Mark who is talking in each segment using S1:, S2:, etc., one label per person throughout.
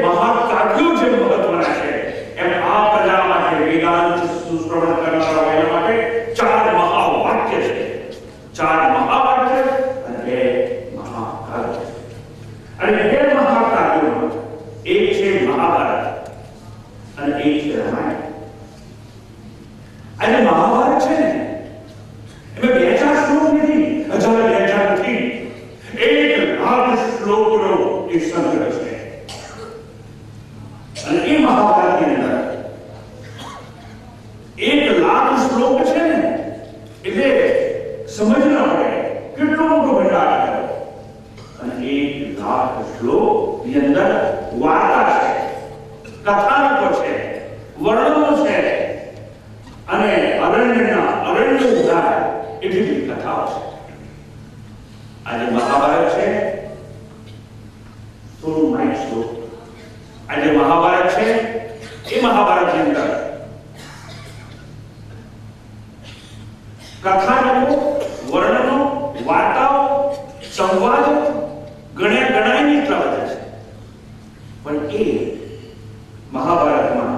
S1: મહાકાવ્યો જે મહત્વના છે એમ આ પ્રજા માટે વેદાંત સુશ્રવણ કરનારા એના માટે રામાયણ. આજે મહાભારત છે ને એમાં 2000 શ્લોક નથી, 1000 નથી, 1,00,000 શ્લોકનો એક સંગ્રહ છે. અને એ મહાભારતની અંદર 1,00,000 શ્લોક છે ને એટલે સમજ ના પડે કેટલો મોટો ભંડાર છે. અને 1,00,000 શ્લોક ની અંદર વાર્તા છે, કથાનકો છે, વર્ણનો છે અને અરણ્ય ઉદાર એટલી બધી કથાઓ છે. આજે મહાભારત છે 16 શ્લોક. આજે મહાભારત છે એ મહાભારતની અંદર કથાનકો, વર્ણનો, વાર્તાઓ, સંવાદો ગણાયને એટલા બધા છે. પણ એ મહાભારતમાં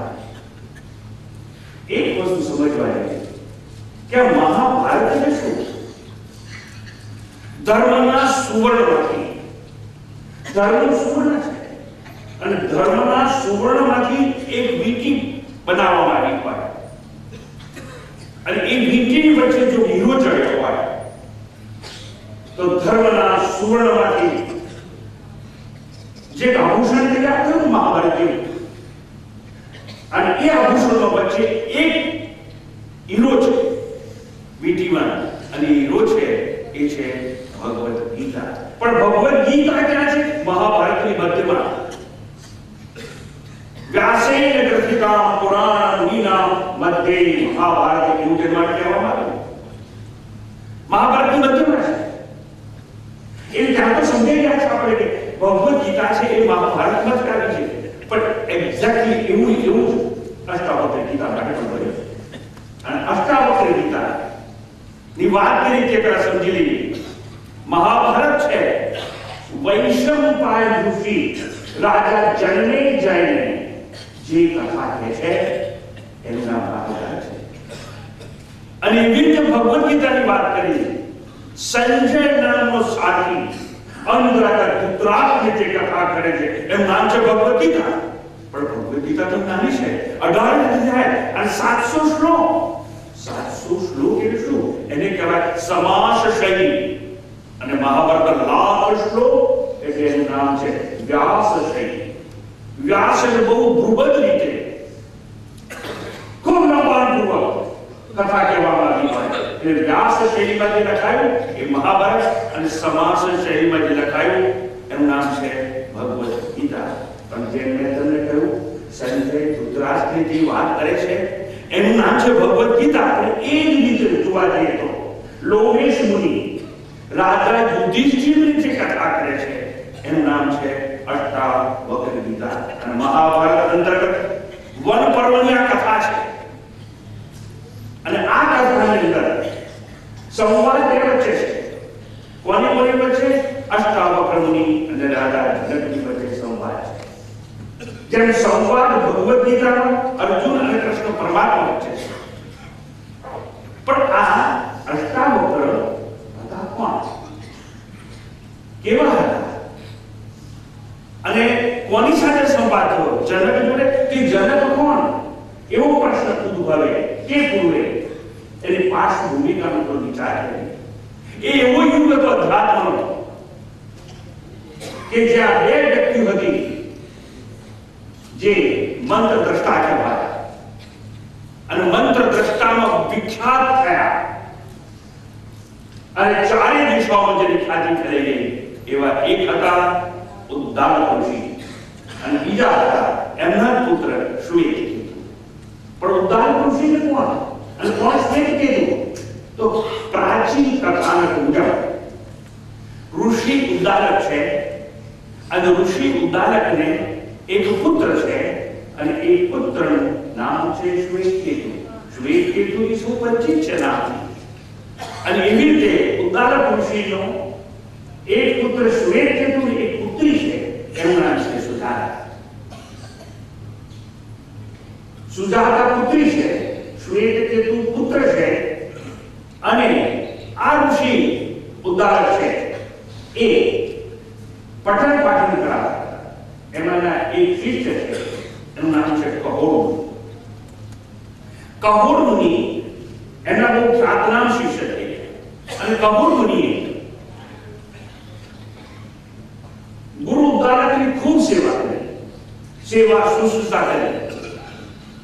S1: એક વસ્તુ સમજવાની કે મહાભારત એટલે શું? ધર્મના સુવર્ણમાંથી, ધર્મ સુવર્ણ છે અને ધર્મના સુવર્ણમાંથી એક વીંટી બનાવવામાં આવી હોય અને એ વીંટીની વચ્ચે જો હીરો ચડ્યો હોય તો ધર્મના સુવર્ણમાંથી જે આભૂષણ તૈયાર થયું મહાભારત જેવું, અને એ આભૂષણનો વચ્ચે એક હીરો છે વીંટીમાં, અને હીરો છે એ છે ભગવદ ગીતા. પણ ભગવદ ગીતા ક્યાં છે? મહાભારતની મધ્યમાં. વ્યાસેન ગ્રથિતા પુરાણ મુનિના મધ્યે મહાભારત એવું તે માટે કહેવામાં આવ્યું. મહાભારતની મધ્યમાં છે. એ ત્યાં તો સમજાઈ ગયા છે આપણે કે ભગવદ ગીતા છે એ મહાભારતમાં જ આવી છે, પણ એક્ઝેક્ટલી એવું અષ્ટાવક્ર ગીતા માટે પણ બન્યું. અને અષ્ટાવક્ર ગીતા ની વાત કરી કે પેલા સમજી લઈએ. મહાભારત છે વૈશંપાયન ઋષિ રાજા જન્મે જઈને જે કથા કહે છે એનું નામ મહાભારત છે. અને એવી રીતે ભગવદ ગીતાની વાત કરી સંજય નામનો સાથી અંધરાજા ધૃતરાષ્ટ્રની જે કથા કરે છે એનું નામ છે ભગવદ ગીતા. પણ ભગવદ ગીતા તો નાની છે, 18 અધ્યાય અને 700 શ્લોક. 700 શ્લોક એટલે શું? એને કહેવાય સમાસ શૈલી. અને મહાભારત 1,00,000 શ્લોક એટલે એનું નામ છે વ્યાસ શૈલી. વ્યાસ એટલે બહુ ભૂબદ રીતે ખૂબ લંબાણપૂર્વક કથા કહેવામાં આવી હોય એટલે વ્યાસ શૈલીમાં જે લખાયું એ મહાભારત, અને સમાસ શૈલીમાં જે લખાયું એનું નામ છે ભગવદ ગીતા. પણ જેમ મેં તમને કહ્યું સંજય ધૃતરાષ્ટ્રની જે વાત કરે છે એનું નામ છે ભગવદ ગીતા. અને એ જ રીતે જોવા જઈએ તો લોમેશ મુનિ રાજા યુધિષ્ઠિરની જે કથા કરે છે એનું નામ છે અષ્ટાવક્ર ગીતા. અને મહાભારત અંતર્ગત વન પર્વની આ કથા છે. અને આ કથાની અંદર સંવાદ બે વચ્ચે છે. કોની વચ્ચે? અષ્ટાવક્ર મુનિ અને રાજા જનકની વચ્ચે સંવાદ છે. જેમ સંવાદ ભગવદ ગીતામાં અર્જુન અને કૃષ્ણ પરમાત્મા વચ્ચે છે. પણ આ અષ્ટાવક્ર હતા કોણ? કેવા હતા? અને કોની સાથે સંવાદ થયો? જનક જોડે કે જનક કોણ? એવો પ્રશ્ન ઉદ્ભવે તે પૂર્વે એની પાર્શ્વભૂમિકાનો તો વિચાર કરે. એ એવો યુગ હતો અધ્યાત્મનો કે જ્યાં બે વ્યક્તિઓ હતી જે મંત્ર દ્રષ્ટા કહેવાતા અને મંત્ર દ્રષ્ટામાં વિખ્યાત થયા અને ચારે દિશાઓમાં જેની ખ્યાતિ થઈ ગઈ એવા એક હતા ઉદ્દાલક ઋષિ અને બીજા હતા એમના પુત્ર શ્વેતકેતુ. પણ ઉદ્દાલક ઋષિ કોણ અને કોણ શ્વેતકેતુ? તો પ્રાચીન કથાનક મુજબ ઋષિ ઉદ્દાલક છે અને ઋષિ ઉદ્દાલકને એક પુત્ર છે અને એ પુત્રનું નામ છે શ્વેતકેતુ. શ્વેતકેતુ 125 છે નામ. અને એવી રીતે ઉદ્દાલક ઋષિનો એક પુત્ર શ્વેતકેતુ, એક પુત્રી છે એનું નામ છે સુજાતા. સુજાતા પુત્રી છે, શ્વેતકેતુ પુત્ર છે. અને આ ઋષિ ઉદ્દાલક છે એ પઠન પાઠન કરાવતા. એમાંના એક શિષ્ય છે એનું નામ છે કહોડ. કહોડ મુનિ એમના બહુ ખ્યાતનામ શિષ્ય થઈ ગયા અને કહોડ મુનિએ ગુરુ ઉદ્દાલકની ખૂબ સેવા કરી, સેવા શુશ્રૂષા કરી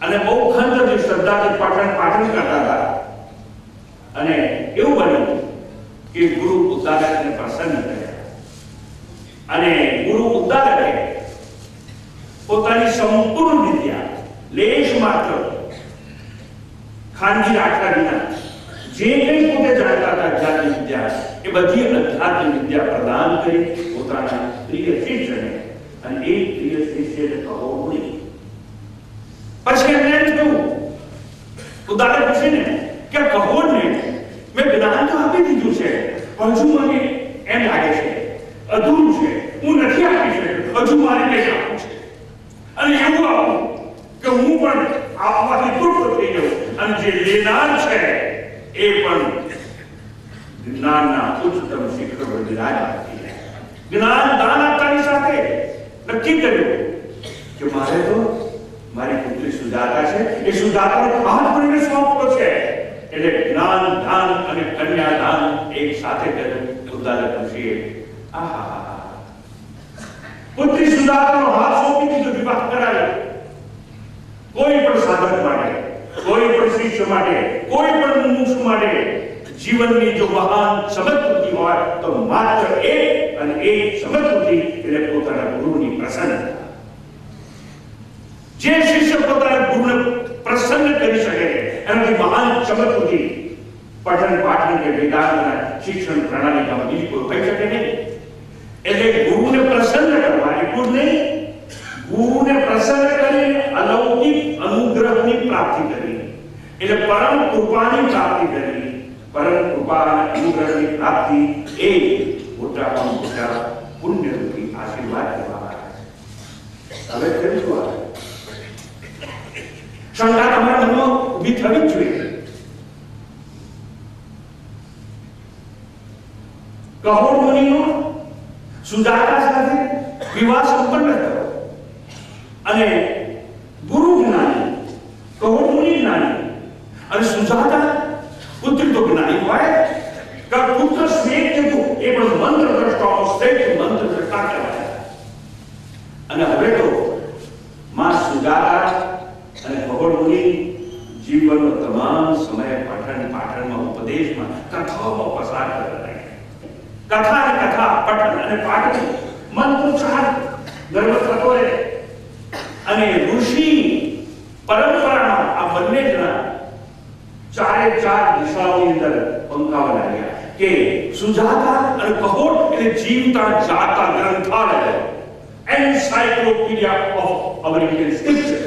S1: અને બહુ ખંત શ્રદ્ધાથી પાઠન કરતા હતા. અને એવું બન્યું કે ગુરુ ઉદ્દાલકને પ્રસન્ન કર્યા અને ગુરુ ઉદ્દાલકે પોતાની સંપૂર્ણ વિદ્યા લેશ માત્ર ખાનગી રાખ્યા વિના જે કંઈ પોતે જાણતા હતા અધ્યાત્મિક વિદ્યા એ બધી અધ્યાત્મિક વિદ્યા પ્રદાન કરી પોતાના પ્રિય શિષ્યને. અને એ પ્રિય શિષ્યને કહોડ મુનિ. પછી એમને એમ કહ્યું, ઉદાહરણ પૂછીને કે કહોડને મેં જ્ઞાન તો આપી દીધું છે, હજુ મને એમ લાગે છે અધૂરું છે, હું નથી આપી શકતો, હજુ મારે કંઈ આપવું છે અને એવું આપું કે હું પણ આપવાથી તૃપ્ત થઈ જાઉં અને જે લેનાર છે એ પણ જ્ઞાનના ઉચ્ચતમ શિખર પર બિરાજમાન થઈ જાય. જ્ઞાન દાન આપતાની સાથે નક્કી કર્યું કે મારે તો મારી પુત્રી સુજાતા છે, એ સુજાતાનો હાથ ભરીને સોંપવો છે. એટલે જ્ઞાન દાન અને કન્યાદાન એક સાથે કર્યું. ઉદ્દાલક ઋષિએ આહા પુત્રી સુજાતાનો હાથ સોંપી દીધો, વિવાહ કરાવ્યો. કોઈ પણ સાધક માટે, કોઈ પણ શિષ્ય માટે, કોઈ પણ મુમુક્ષુ માટે જીવનની જો મહાન સમૃદ્ધિ હોય તો માત્ર એક અને એક સમૃદ્ધિ એટલે પોતાના ગુરુની પ્રસન્નતા. જે શિષ્ય પોતાના ગુરુને પ્રસન્ન કરી શકે એનાથી મહાન સમૃદ્ધિ પઠન પાઠન કે વેદાંતના શિક્ષણ પ્રણાલીમાં બીજી કોઈ હોઈ શકે નહીં. એટલે ગુરુને પ્રસન્ન કરવા એટલું જ નહીં, ગુરુને પ્રસન્ન કરી અલૌકિક અનુગ્રહની પ્રાપ્તિ કરી, એટલે પરમ કૃપાની પ્રાપ્તિ કરી. પરમ કૃપા અને અનુગ્રહની પ્રાપ્તિ એ મોટામાં મોટા પુણ્યરૂપી આશીર્વાદ કહેવામાં આવે છે. હવે કરીશું આ શંકા તમારા મનમાં ઊભી થવી જ જોઈએ. કહોડ મુનિનો સુજાતા સાથે વિવાહ સંપન્ન થયો અને ગુરુ જ્ઞાની, કહોડ મુનિ જ્ઞાની અને સુજાતા પુત્ર તો જ્ઞાની હોય કે પુત્ર સ્નેહ કીધું એ પણ મંત્ર દ્રષ્ટાઓ શ્રેષ્ઠ મંત્ર દ્રષ્ટા કહેવાય. અને હવે તો માં સુજાતા અને કહોડ મુનિ જીવનનો તમામ સમય પઠન પાઠનમાં, ઉપદેશમાં, કથાઓમાં પસાર કરતા રહ્યા. કથા અને કથા, પઠન અને પાઠન, મંત્રોચ્ચાર ગર્વ થતો રહે. અને ઋષિ પરંપરામાં આ બંને જણા ચારે ચાર દિશાઓની અંદર પંખાવા લાગ્યા કે સુજાતા અને કહોડ એટલે જીવતા જાતા ગ્રંથાલય, encyclopedia of our Indian scripture.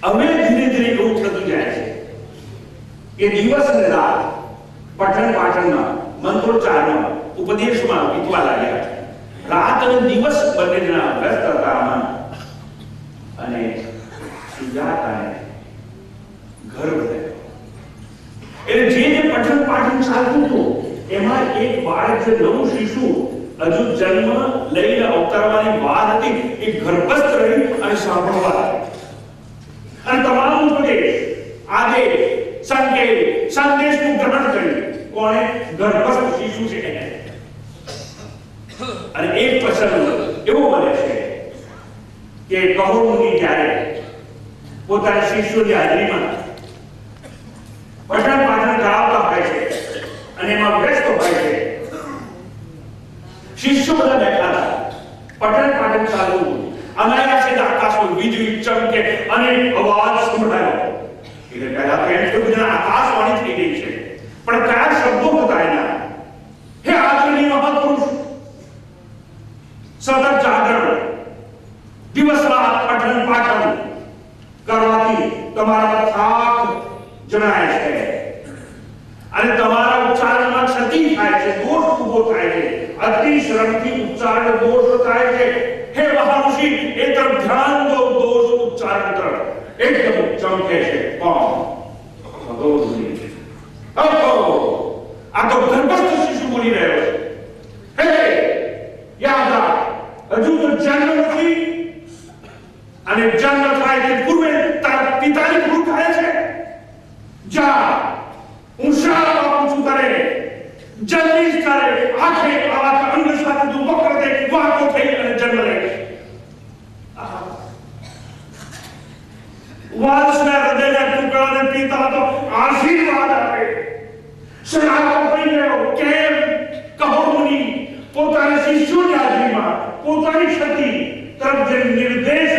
S1: હવે ધીરે ધીરે એવું થતું જાય છે કે દિવસ અને રાત પઠન પાઠનમાં, મંત્રોચ્ચારમાં, ઉપદેશમાં વીતવા લાગ્યા. રાત અને દિવસ બંને જણા વ્યસ્ત હતા આમાં. અને સુજાતાને ગર્વ થયો. એટલે જે પઠન પાઠન ચાલતું હતું એમાં એક બાળક, જે નવું શિશુ હજુ જન્મ લઈને અવતરવાની વાર હતી, એ ગર્ભસ્થ રહી અને સાંભળવા લાગી. અને તમામ ઉપદેશ, આદેશ, સંકેત, સંદેશનું ગ્રહણ કર્યું. કોણે? ગર્ભસ્થ શિશુ છે એને. અને એક પ્રસંગ એવો બને છે કે કહોડ મુનિ જ્યારે પોતાના શિષ્યોની હાજરીમાં પઠન પાઠન કરાવતા હોય છે અને એમાં વ્યસ્ત હોય છે. શિષ્યો બધા બેઠા હતા, પઠન પાઠન ચાલુ. અનાયાસે આકાશમાં વીજળી ચમકે અને અવાજ સંભળાયો. એટલે પહેલા તો એમ કે આકાશવાણી થઈ ગઈ છે, પણ કયા શબ્દો હતા એના? હે આદરણીય મહાપુરુષ, સતત જાગરણ, દિવસ રાત પઠન પાઠન કરવાથી તમારા થાક જણાય છે અને તમારા ઉચ્ચારણમાં ક્ષતિ થાય છે, દોષ ઉભો થાય છે. અતિશ્રમથી ઉચ્ચારણ દોષ થાય છે. હે મહાઋષિ, એ તરફ ધ્યાન દો, દોષ ઉચ્ચારણ તરફ એકદમ ચમકે છે. કોણ? કહોડ મુનિ. આ તો ગર્ભસ્થ શિશુ બોલી રહ્યો છે. હે યાદ રાખ, હજુ તો જન્મ નથી અને જન્મ થાય તે પૂર્વે તારા પિતાની ભૂલ થાય વાલસના હૃદયના ટુકડાને પિતા તો આશીર્વાદ આપે. શ્રાપ અપાઈ ગયો. કેમ? કહોડની પોતાના શિષ્યોની હાજરીમાં પોતાની ક્ષતિ તરફ જે નિર્દેશ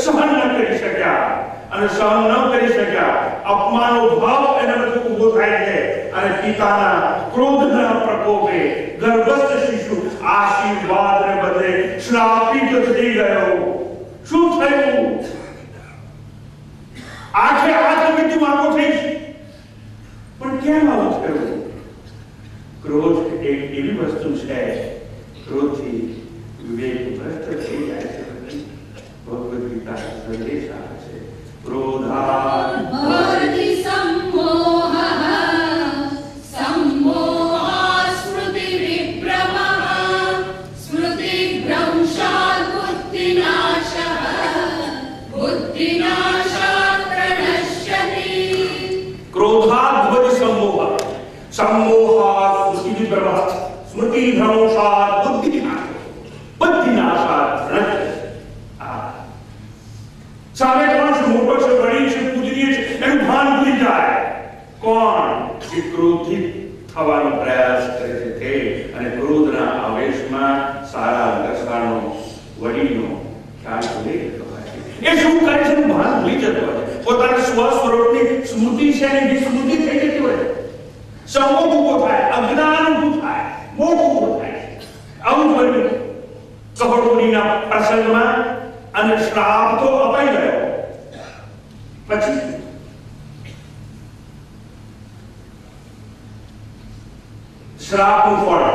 S1: સહન ન કરી શક્યા અને સહન ન કરી શક્યા, અપમાનનો ભાવ એના બધું ઊભો થાય છે અને પિતાના ક્રોધના પ્રકોપે ગર્ભસ્થ શિશુ આશીર્વાદને બદલે શ્રાપિત થઈ ગયો. શું થયું? આખે આજ મૃત્યુ માંગો થઈ. પણ કેમ આવું થયું? ક્રોધ એક એવી વસ્તુ છે, ક્રોધથી વિવેક ભ્રષ્ટ થઈ જાય છે. ભગવદ ગીતા સંદેશ આવે છે, ક્રોધાત ભવતિ
S2: સંમોહઃ સંમોહાत् સ્મૃતિ વિભ્રમઃ સ્મૃતિ ભ્રંશાत् બુદ્ધિનાશઃ બુદ્ધિનાશાत् પ્रणश्यति.
S1: ક્રોધાત ભવતિ સંમોહઃ સંમોહાत् સ્મૃતિ વિભ્રમઃ સ્મૃતિ ભ્રંશાत् બુદ્ધિનાશઃ બુદ્ધિનાશાत् પ્रणश्યતિ. સામે કોણ છે? મોટો છે, વડીલ છે, પૂજનીય છે, એનું ભાન ભૂલી જાય. કોણ? જે ક્રોધિત થવાનો પ્રયાસ કરે છે તે, અને ક્રોધના આવેશમાં સારા દશાનો વડીલનો ખ્યાલ ભૂલી જતો હોય છે. એ શું કરે છે? એનું ભાન ભૂલી જતો હોય છે. પોતાના સ્વ સ્વરૂપની સ્મૃતિ છે એની વિસ્મૃતિ થઈ જતી હોય છે. સંમોહ ઊભો થાય, અજ્ઞાન ઊભું થાય, મોહ ઊભો થાય. આવું બન્યું કહોડુનીના પ્રસંગમાં. અને શ્રાપ તો અપાઈ ગયો. પછી શ્રાપનું ફળ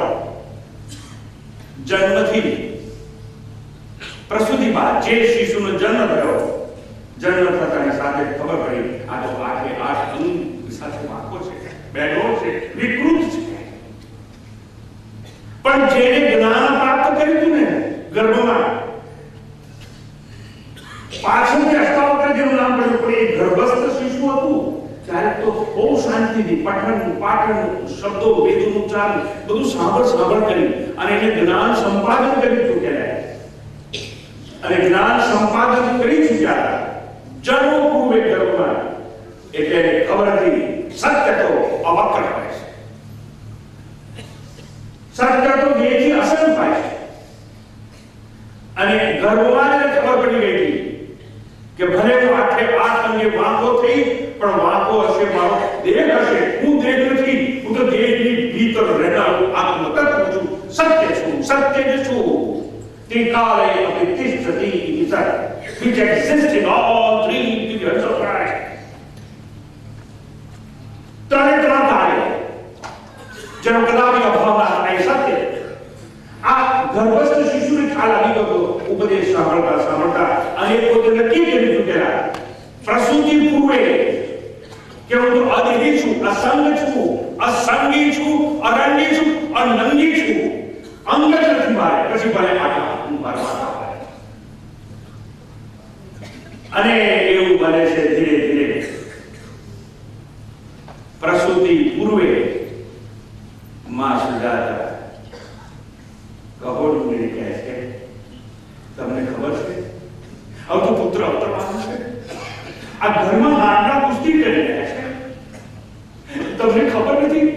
S1: જન્મથી પ્રસૂતિ બાદ જે શિશુનો જન્મ થયો, જન્મ થતાની સાથે ખબર પડી આ તો આઠે આઠ અંગ સાથે વાંકો છે, બેઠો છે, વિકૃત છે. પણ જેને જ્ઞાન પ્રાપ્ત કર્યું હતું ને ગર્ભમાં, પાછળથી અષ્ટાવક્ર જેનું નામ પડ્યું, પણ એ ગર્ભસ્થ શિશુ હતું ત્યારે તો બહુ શાંતિથી પઠન પાઠન શબ્દો વેદનું ઉચ્ચારણ બધું સાંભળ કરી અને એને જ્ઞાન સંપાદન કરી ચૂક્યા. અને જ્ઞાન સંપાદન કરી ચૂક્યા જન્મ પૂર્વે ગર્ભમાં, એટલે એને ખબર હતી સત્ય તો અવક્ર હોય છે, સત્ય તો દેહથી અસંપાય છે. અને ગર્ભમાં એને ખબર પડી ગઈ હતી કે ભલે હું આઠે આઠ અંગે વાંકો થઈ, પણ વાંકો હશે મારો દેહ હશે. હું દેહ નથી, હું તો દેહની ભીતર રહેનારું આત્મતત્વ છું, સત્ય છું, સત્ય જ છું. તે કાલે અપિતિષ્ઠતિ ઇતિ સત્ય, which exists in all three figures of Christ. ત્રણે ત્રણ કાલે જેનો કદાપી અભાવ ના થાય સત્ય. આ ગર્ભસ્થ શિશુને ખ્યાલ આવી ગયો ઉપદેશ સાંભળતા અને પોતે નક્કી કરી ચૂકેલા પ્રસૂતિ પૂર્વે કે હું તો અદેહી છું, અસંગ છું, અસંગી છું, અરંગી છું, અનંગી છું, અંગ જ નથી મારે. પછી ભલે મારા અને એવું બને છે ધીરે ધીરે. પ્રસૂતિ પૂર્વે માં સુજાતા કહોડુને કહે છે, તમને ખબર છે હવે તો પુત્ર અવતરવાનો છે, આ ઘરમાં હાડના કુસ્તી કરી રહ્યા છે, તમને ખબર નથી?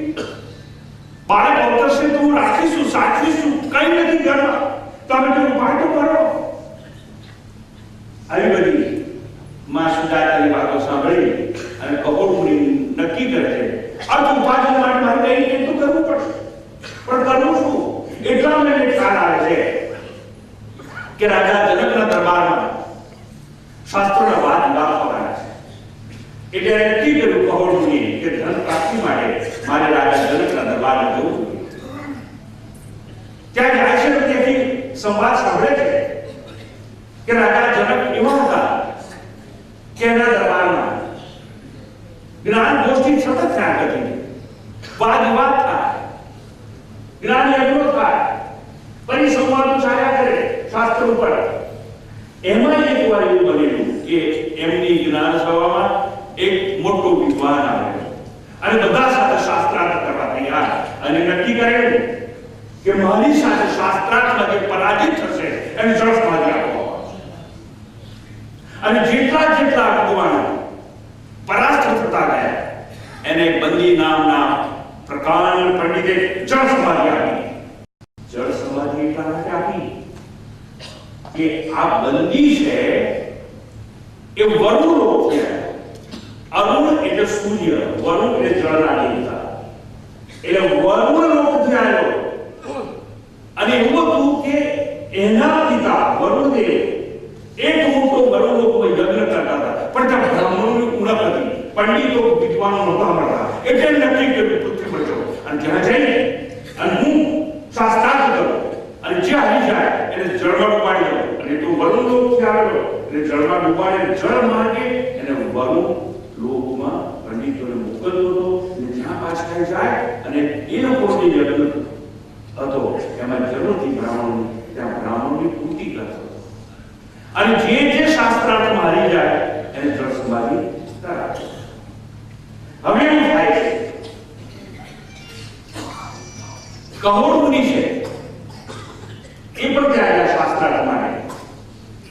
S1: બાળક અવતરશે તો હું રાખીશું, સાચવીશું, કઈ નથી ઘરમાં, તમે તો ઉપાય તો કરો. આવી બધી માં સુજાતાની વાતો સાંભળી અને કહોડુની નક્કી કરે છે અર્થ ઉપાર્જન માટે મારે કઈ તો કરવું પડશે, પણ કરવું શું? એટલા મને ખ્યાલ આવે છે કે રાજા જનકના દરબારમાં શાસ્ત્રોના વાદ વિવાદ થવાના છે. એટલે નક્કી કર્યું કહોડુની કે ધન પ્રાપ્તિ માટે મારે રાજા જનકના દરબારમાં જવું જોઈએ. ત્યાં જાય છે, ત્યાંથી સંવાદ સાંભળે છે કે રાજા જનક એવા હતા કે એના દરબારમાં જ્ઞાન ગોષ્ઠી સતત થયા કરતી, વાદ વિવાદ થાય, જ્ઞાન યજ્ઞો થાય, પરિસંવાદો ચાલ્યા કરે શાસ્ત્ર ઉપર. એમાં એક વાર એવું બનેલું કે એમની જ્ઞાન સભામાં એક મોટો વિદ્વાન આવ્યો અને બધા સાથે શાસ્ત્રાર્થ કરવા તૈયાર, અને નક્કી કરેલું કે મારી સાથે શાસ્ત્રાર્થમાં જે પરાજિત થશે એને જળસમાધિ આપો. અને જેટલા વિદ્વાનો પંડિતે જળ સમાધિ આપી. જળ સમાધિ એટલા માટે આપી કે આ બંદી છે એ વરુણ લોક છે. અરુણ એટલે સૂર્ય, વરુણ એટલે જળના દેવતા. એટલે વરુણ લોકથી આવ્યો અને એવું હતું કે એના પિતા વરુણદેવ એક મોટો વરુણ લોકમાં યજ્ઞ કરતા હતા, પણ ત્યાં બ્રાહ્મણોની ઉણપ હતી, પંડિતો વિદ્વાનો નહોતા મળતા, એટલે નક્કી કર્યું પૃથ્વી પર જાઓ અને ત્યાં જઈને અને હું શાસ્ત્રાર્થ કરું અને જે આવી જાય એને જળમાં ડૂબાડી દઉં. અને તો વરુણ લોકથી આવેલો એટલે જળમાં ડૂબાડે જળ માર્ગે એને વરુણ લોકમાં પંડિતોને મોકલતો હતો અને જ્યાં પાછા જાય અને એ લોકોની યજ્ઞ હતો એમાં જરૂરથી બ્રાહ્મણોની ત્યાં બ્રાહ્મણોની પૂર્તિ કરતો અને જે શાસ્ત્રાર્થ મારી જાય એને જળ સમાધિ કરાવે. હવે એવું થાય છે કહોડ મુનિ છે એ પણ ત્યાં શાસ્ત્રાર્થ મારે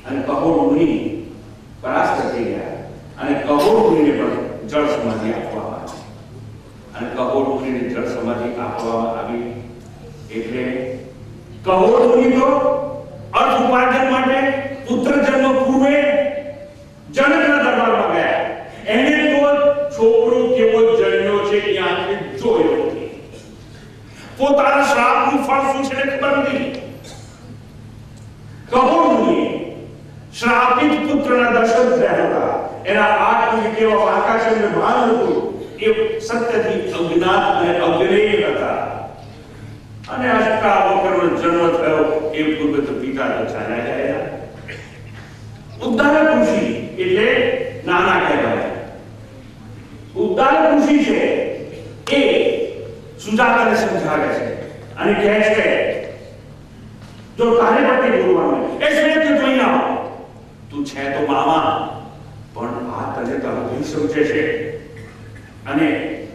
S1: અને કહોડ મુનિ પરાસ્ત થઈ ગયા અને કહોડ મુનિને પણ જળ સમાધિ આપવામાં આવી અને કહોડ મુનિને જળ સમાધિ આપવામાં આવી એટલે કહોડ મુનિ તો અર્થ ઉપાર્જન માટે પુત્ર જન્મ પૂર્વે જનકના દરબારમાં ગયા. એને તો છોકરો કેવો જન્મ્યો છે એ આંખે જોયો નથી. પોતાના શ્રાપનું ફળ શું છે ખબર નથી. કહોડ મુનિ શ્રાપિત પુત્રના દર્શન થયા હતા. એના આંખ કેવા આકાશને ભાન હતું એ સત્યથી અજ્ઞાત અને અજ્ઞેય હતા અને અષ્ટાવક્રનો જન્મ થયો એ પૂર્વે તો પિતા તો ચાલ્યા ગયા. ઉદ્દાલક ઋષિ એટલે નાના કહેવાય. ઉદ્દાલક ઋષિ છે એ સુજાતાને સમજાવે છે અને કહે છે જો તારે પતિ બોલવાનું એ શ્વેત જોઈ ના તું છે તો મામા પણ આ તને તારો ભઈ સમજે છે અને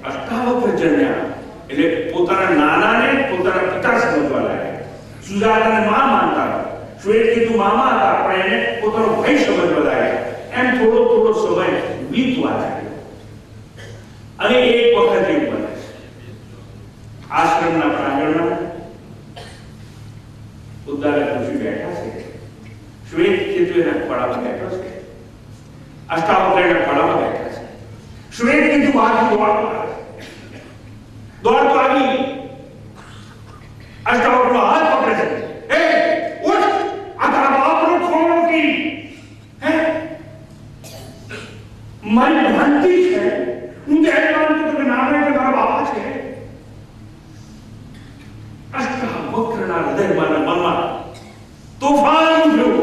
S1: અષ્ટાવક્ર જન્મ્યા એટલે પોતાના નાનાને પોતાના પિતા સમજવા લાગ્યા. સુજાતાને માં માનતા, શ્વેત કીધું મામા હતા પણ એને પોતાનો ભાઈ સમજવા લાગ્યા. એમ થોડો થોડો સમય વીતવા લાગ્યો અને એક વખત એવું બને આશ્રમના પ્રાંગણમાં ઉદ્દાલક ઋષિ બેઠા છે. શ્વેત કીધું એના ખોળામાં બેઠો છે, અષ્ટાવક્ર એના ખોળામાં બેઠા છે. શ્વેત કીધું બહારથી દોડતો આવી અષ્ટાવક્રનો હાથ પકડે છે. એ ઉઠ, આ તારા બાપનો ખોળો નથી. હે મારી ભ્રાંતિ છે. હું તો એમ માનતો કે નાના કે તારા બાપા છે. અષ્ટાવક્રના હૃદયમાં મનમાં તોફાન ઉઠ્યું.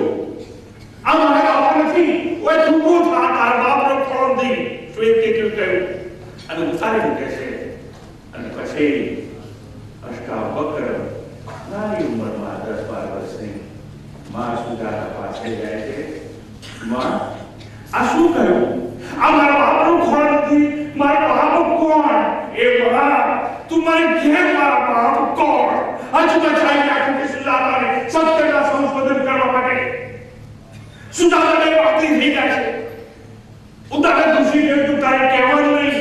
S1: આ મારા બાપા નથી. ઓય તું ઉઠ, આ તારા બાપનો ખોળો નથી. શ્વેત કેટલું કહ્યું અને ઉતારી મૂકે છે. અને પછી અષ્ટાવક્ર નાની ઉંમરમાં 10-12 વર્ષની માં સુજાતા પાસે જાય છે. માં આ શું કહ્યું? આ મારા બાપનો ખોળો નથી. મારા બાપ કોણ? એ બા તું મને કહે મારા બાપ કોણ? હજુ બચાવી નાખ્યું કે સુજાતાને સત્યના સંશોધન કરવા માટે. સુજાતાને વાતની થઈ જાય છે. ઉદાહરણ દૂસરી તું તારે કહેવાનું નહીં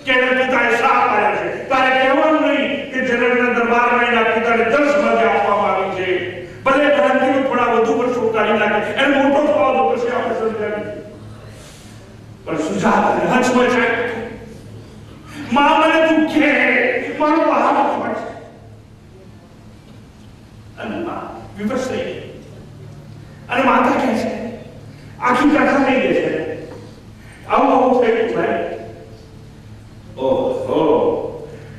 S1: કે એના પિતાએ શ્રાપ આપ્યા છે. તારે કહેવાનું નહીં કે જનકના દરબારમાં એના પિતાને જળ સમાધિ આપવામાં આવી છે. ભલે ભ્રાંતિનો થોડા વધુ વર્ષો કાઢી નાખે એને મોટો થવા દો પછી આપણે સમજાવી. પણ સુજાતાને હચમાં જાય. માં મને તું કહે મારો બાપ કોણ છે? અને માં વિવશ થઈ ગઈ અને માતા કહે છે આખી કથા નહીં દે છે. આવું થયું ભાઈ. ઓહો,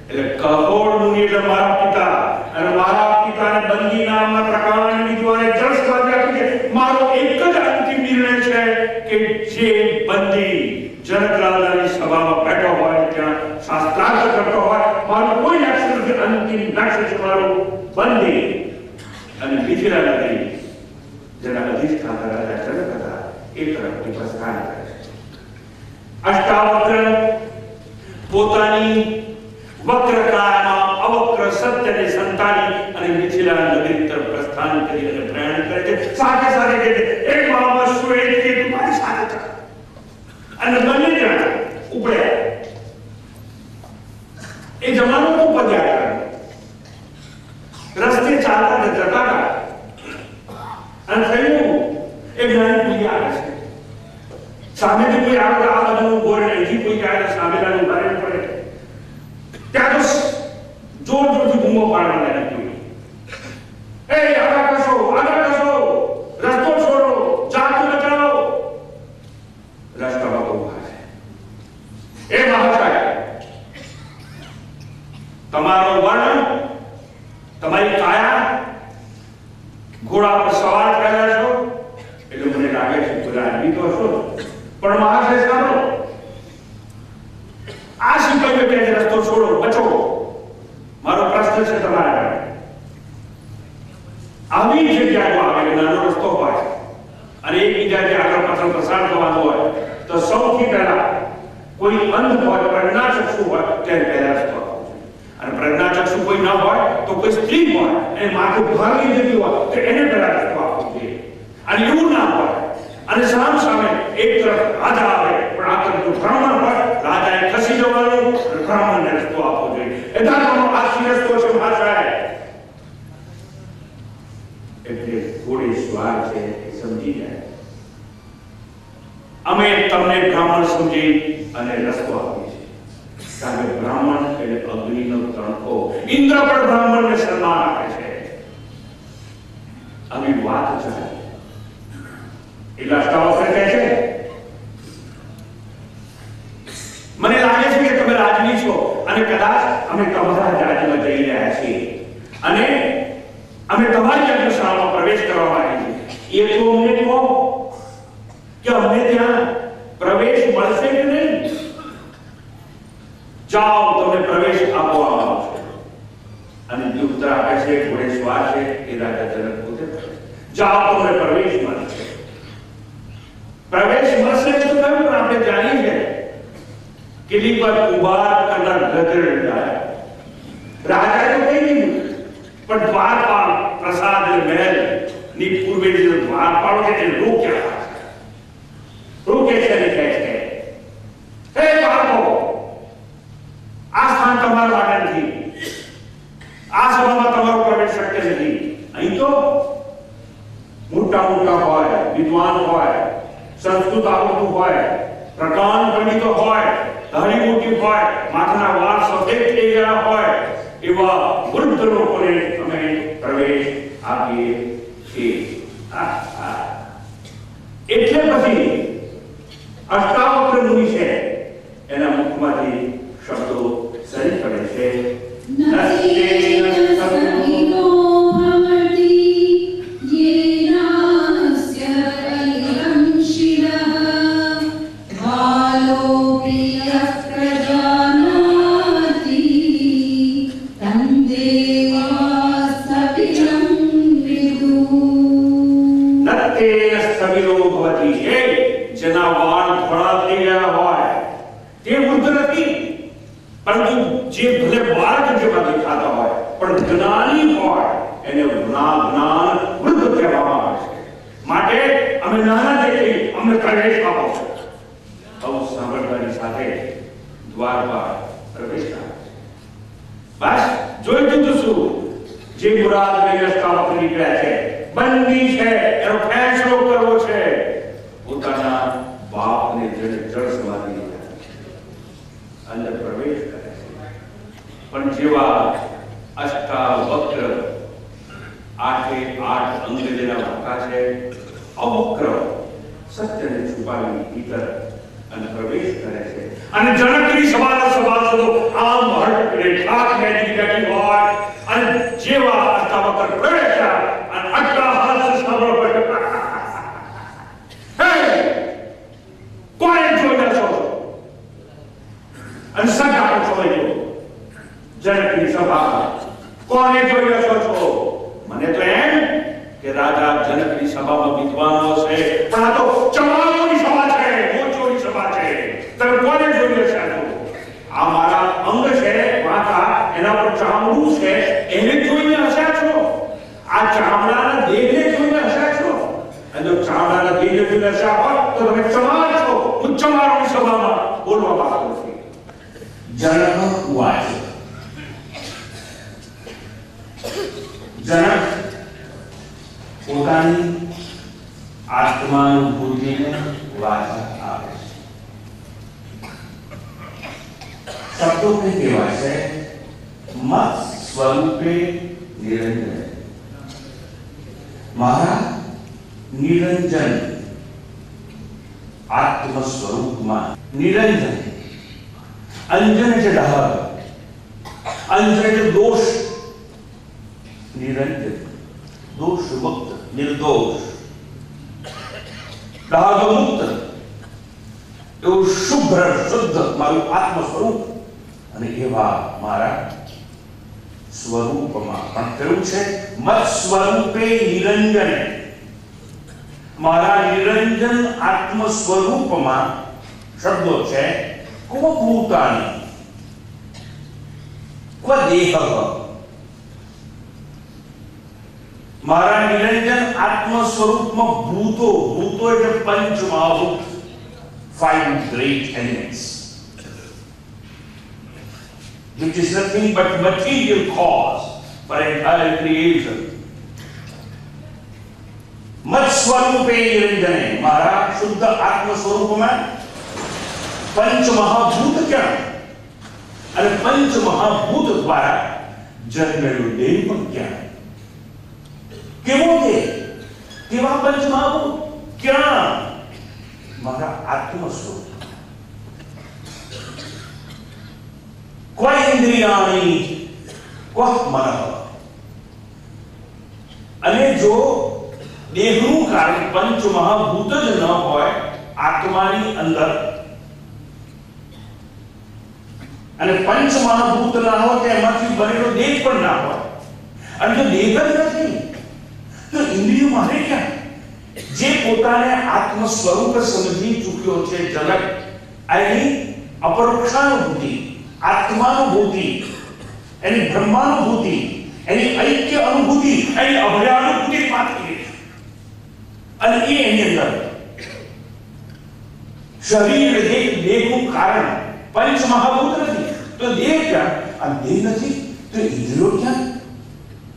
S1: એટલે કહોડ મુનિ એટલે મારા પિતા અને મારા પિતાને બંદી નામના પ્રકાંડ વિદ્વાને જળ સમાધિ આપી છે. મારો એક જ અંતિમ નિર્ણય છે કે જે બંદી જનકલાલની સભામાં બેઠો હોય ત્યાં શાસ્ત્રાર્થ કરતો હોય, મારું કોઈ લક્ષ્ય નથી. અંતિમ લક્ષ્ય છે મારું બંદી અને મિથિલા નગરી જેના અધિષ્ઠાતા રાજા જનક હતા એ તરફથી પ્રસ્થાન કરે છે. અષ્ટાવક્ર પોતાની વક્રકાયમાં અવક્ર સત્યને સંતાડી અને મિથિલા નગરી તરફ પ્રસ્થાન કરી અને પ્રયાણ કરે છે. સાથે સાથે કહે છે એક બાબા શ્વેત કે તમારી સાથે ચાલ અને બંને જણા ઉપડ્યા. એ જમાનો તો પદ્યાત્રા છૂટી જાય તો સામેલાને ઉભા રહેવું પડે. ત્યાં તો જોર જોરથી બૂમો પાડવા લાગી. એ આગળ ખસો, રસ્તો છોડો, જાત બચાવો. રસ્તામાં ઉભા છે. એ મહારાજ, તમારો વર્ણ, તમારી કાયા, ઘોડા પર સવાર થયેલા છો એટલે મને લાગે છે બધા આદમી તો હશો, પણ મહારાજ સાંભળો, આ સિપાહીઓ કહે છે રસ્તો છોડો, બચો. મારો પ્રશ્ન છે તમારા આવી જગ્યાઓ આવે નાનો રસ્તો હોય અને એકબીજાથી આગળ પાછળ પસાર થવાનું હોય તો સૌથી પહેલા કોઈ અંધ હોય, પ્રજ્ઞાચક્ષુ હોય ત્યારે પહેલા રસ્તો આપવો જોઈએ. અને પ્રજ્ઞાચક્ષુ કોઈ ન હોય તો કોઈ સ્ત્રી હોય અને માથું ભાગી જતી હોય તો એને પહેલા રસ્તો આપવો જોઈએ. અને એવું ના હોય અને સામ સામે એક તરફ રાજા આવે પણ આ તરફ બ્રાહ્મણ હોય, રાજાએ ખસી જવાનું, બ્રાહ્મણને રસ્તો આપવો જોઈએ. એટલા આ રસ્તો છે ભાષાએ. એટલે થોડી સ્વાર છે એ સમજી જાય. અમે તમને બ્રાહ્મણ સમજી અને રસ્તો આપીએ છીએ. કારણ કે બ્રાહ્મણ એટલે અગ્નિનો તણખો. ઇન્દ્ર પણ બ્રાહ્મણને સન્માન આપે છે. આવી વાત ચાલે. એટલા અષ્ટાવક્ર કહે છે, મને લાગે છે કે તમે રાજવી છો અને કદાચ અમે તમારા રાજ્યમાં જઈ રહ્યા છીએ અને અમે તમારી યજ્ઞશાળામાં પ્રવેશ કરવા માંગીએ છીએ. એ તો અમને કહો કે અમને ત્યાં પ્રવેશ મળશે કે નહીં? જાઓ, તમને પ્રવેશ આપવામાં આવશે. અને જે ઉત્તર આપે છે ઘોડેસવાર છે એ રાજા જનક પોતે. જાઓ, તમને પ્રવેશ મળશે. પ્રવેશ મળશે તો કહ્યું, પણ આપણે જાણીએ છીએ કિલ્લી પર ઉભા કરનાર ગધેડ જાય. રાજાએ તો કહી દીધું, પણ દ્વારપાલ પ્રસાદ મહેલ ની પૂર્વે જે દ્વારપાલ છે તે રોક્યા. રોકે છે ને કહે છે, હે બાળકો, આ સ્થાન તમારા માટે નથી. આ સભામાં તમારો પ્રવેશ શક્ય નથી. અહીં તો મોટા મોટા હોય, વિદ્વાન હોય, સંસ્કૃત આવડતું હોય, પ્રકાંડ પંડિતો હોય, દાઢી મોટી હોય, માથાના વાળ સફેદ થઈ ગયા હોય એવા વૃદ્ધ લોકોને અમે પ્રવેશ આપીએ છીએ. એટલે પછી અષ્ટાવક્ર મુનિ છે એના મુખમાંથી શબ્દો સરી પડે છે. જેના વાળ ધોળા થઈ ગયા હોય તે વૃદ્ધ નથી, પરંતુ જે ભલે બાળક જેવા દેખાતા હોય પણ જ્ઞાની હોય એને જ્ઞાન વૃદ્ધ કહેવામાં આવે છે. માટે અમે નાના દેખી અમને પ્રવેશ આપો છો. આવું સાંભળવાની સાથે દ્વાર પર પ્રવેશ આપે છે. બસ જોઈ દીધું શું? જે મુરાદ લઈને અષ્ટાવક્ર નીકળ્યા છે, બંદી છે, એનો ફેંસલો કરવો છે. પોતાના બાપને જળ સમાધિ અંદર પ્રવેશ કરે છે. પણ જેવા અષ્ટાવક્ર 8 અંગ જેના વાંકા છે, અવક્ર સત્યને છુપાવી ભીતર અને પ્રવેશ કરે છે. અને જનકની સભાના સભાસદો આમ હટ રેખા ખેંચી બેઠી હોય અને જેવા અષ્ટાવક્ર પ્રવેશ્યા અને અટ્ટહાસ્ય સાંભળો પડે. કોને જોયા છો? અને સગા સમજો જનકની સભામાં કોને જોયા છો? મને તો એમ કે રાજા જનકની સભામાં વિદ્વાનો છે, પણ આ તો ચમારોની સભા છે, મોચોની સભા છે. તમે કોને જોયા છો? આ મારા અંગ છે, માથા એના પર ચામડું છે, એને જોઈને હસ્યા છો? આ ચામડાના દેહને જોઈને હસ્યા છો? અને જો ચામડાના દેહને જોઈને હસ્યા હોય તો તમે ચમાર છો. હું ચમારોની સભામાં બોલવા માંગુ છું.
S3: જનક ઉવાચ. જનક પોતાની આત્માનુભૂતિને વાચા આપે છે. શબ્દો કઈ કેવા છે? મત સ્વરૂપે નિરંજન, મારા નિરંજન આત્મ સ્વરૂપમાં. નિરંજન, અંજન એટલે ડહાગ, અંજન એટલે દોષ, નિરંજન દોષ મુક્ત, નિર્દોષ, ડહાગ મુક્ત, એવું શુભ્ર શુદ્ધ મારું આત્મ સ્વરૂપ. અને એવા મારા સ્વરૂપમાં પણ કહ્યું છે મત સ્વરૂપે નિરંજન, મારા નિરંજન આત્મ સ્વરૂપમાં શબ્દો છે ક્વ ભૂતાની ક્વ દેહ. મારા નિરંજન આત્મ સ્વરૂપમાં ભૂતો, ભૂતો એટલે પંચ મહાભૂત, 5 great elements, which is nothing but material cause for entire creation. મત સ્વરૂપે નિરંજને, મારા શુદ્ધ આત્મ સ્વરૂપમાં પંચ મહાભૂત ક્યાં? અને પંચ મહાભૂત દ્વારા જન્મેલું દેહ પણ ક્યાં? કેવો દેહ? કેવા પંચ મહાભૂત ક્યાં? મારા આત્મ સ્વરૂપ. ક્વ ઇન્દ્રિયાણી ક્વ મનઃ. અને જો દેહનું કારણ પંચ મહાભૂત જ ન હોય આત્માની અંદર, અને પંચ મહાભૂત ના હોય તો એમાંથી બનેલો દેહ પણ ના હોય, અને જો દેહ જ નથી તો ઇન્દ્રિયો મારે ક્યાં? જે પોતાને આત્મ સ્વરૂપ સમજી ચૂક્યો છે જગત, એની અપરોક્ષાનુભૂતિ, આત્માનુભૂતિ, એની બ્રહ્માનુભૂતિ, એની ઐક્ય અનુભૂતિ, એની અભયાનુભૂતિ પાછી, અને એની અંદર શરીર દેહનું કારણ પંચ મહાભૂત નથી તો દેહ ક્યાં? અને દેહ નથી તો ઇન્દ્રિયો ક્યાં?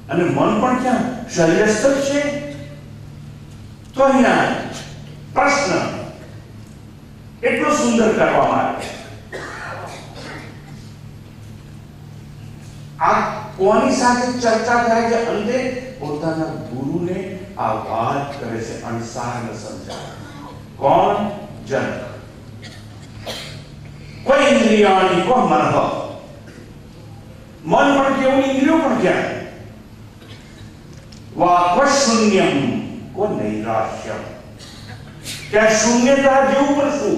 S3: અને મન પણ ક્યાં? શરીરસ્થ છે. તો અહીંયા પ્રશ્ન એટલો સુંદર કરવામાં આવે. આ કોની સાથે ચર્ચા થાય છે? અંતે પોતાના ગુરુને આ વાત કરે છે અને સારને સમજાવે. કોણ? જનક. કોઈ ઇન્દ્રિયાણી કો મનઃ, મન પણ કેવું, ઇન્દ્રિયો પણ ક્યાં? વા ક્વ શૂન્યમ કો નૈરાશ્યમ, ત્યાં શૂન્યતા જેવું પણ શું?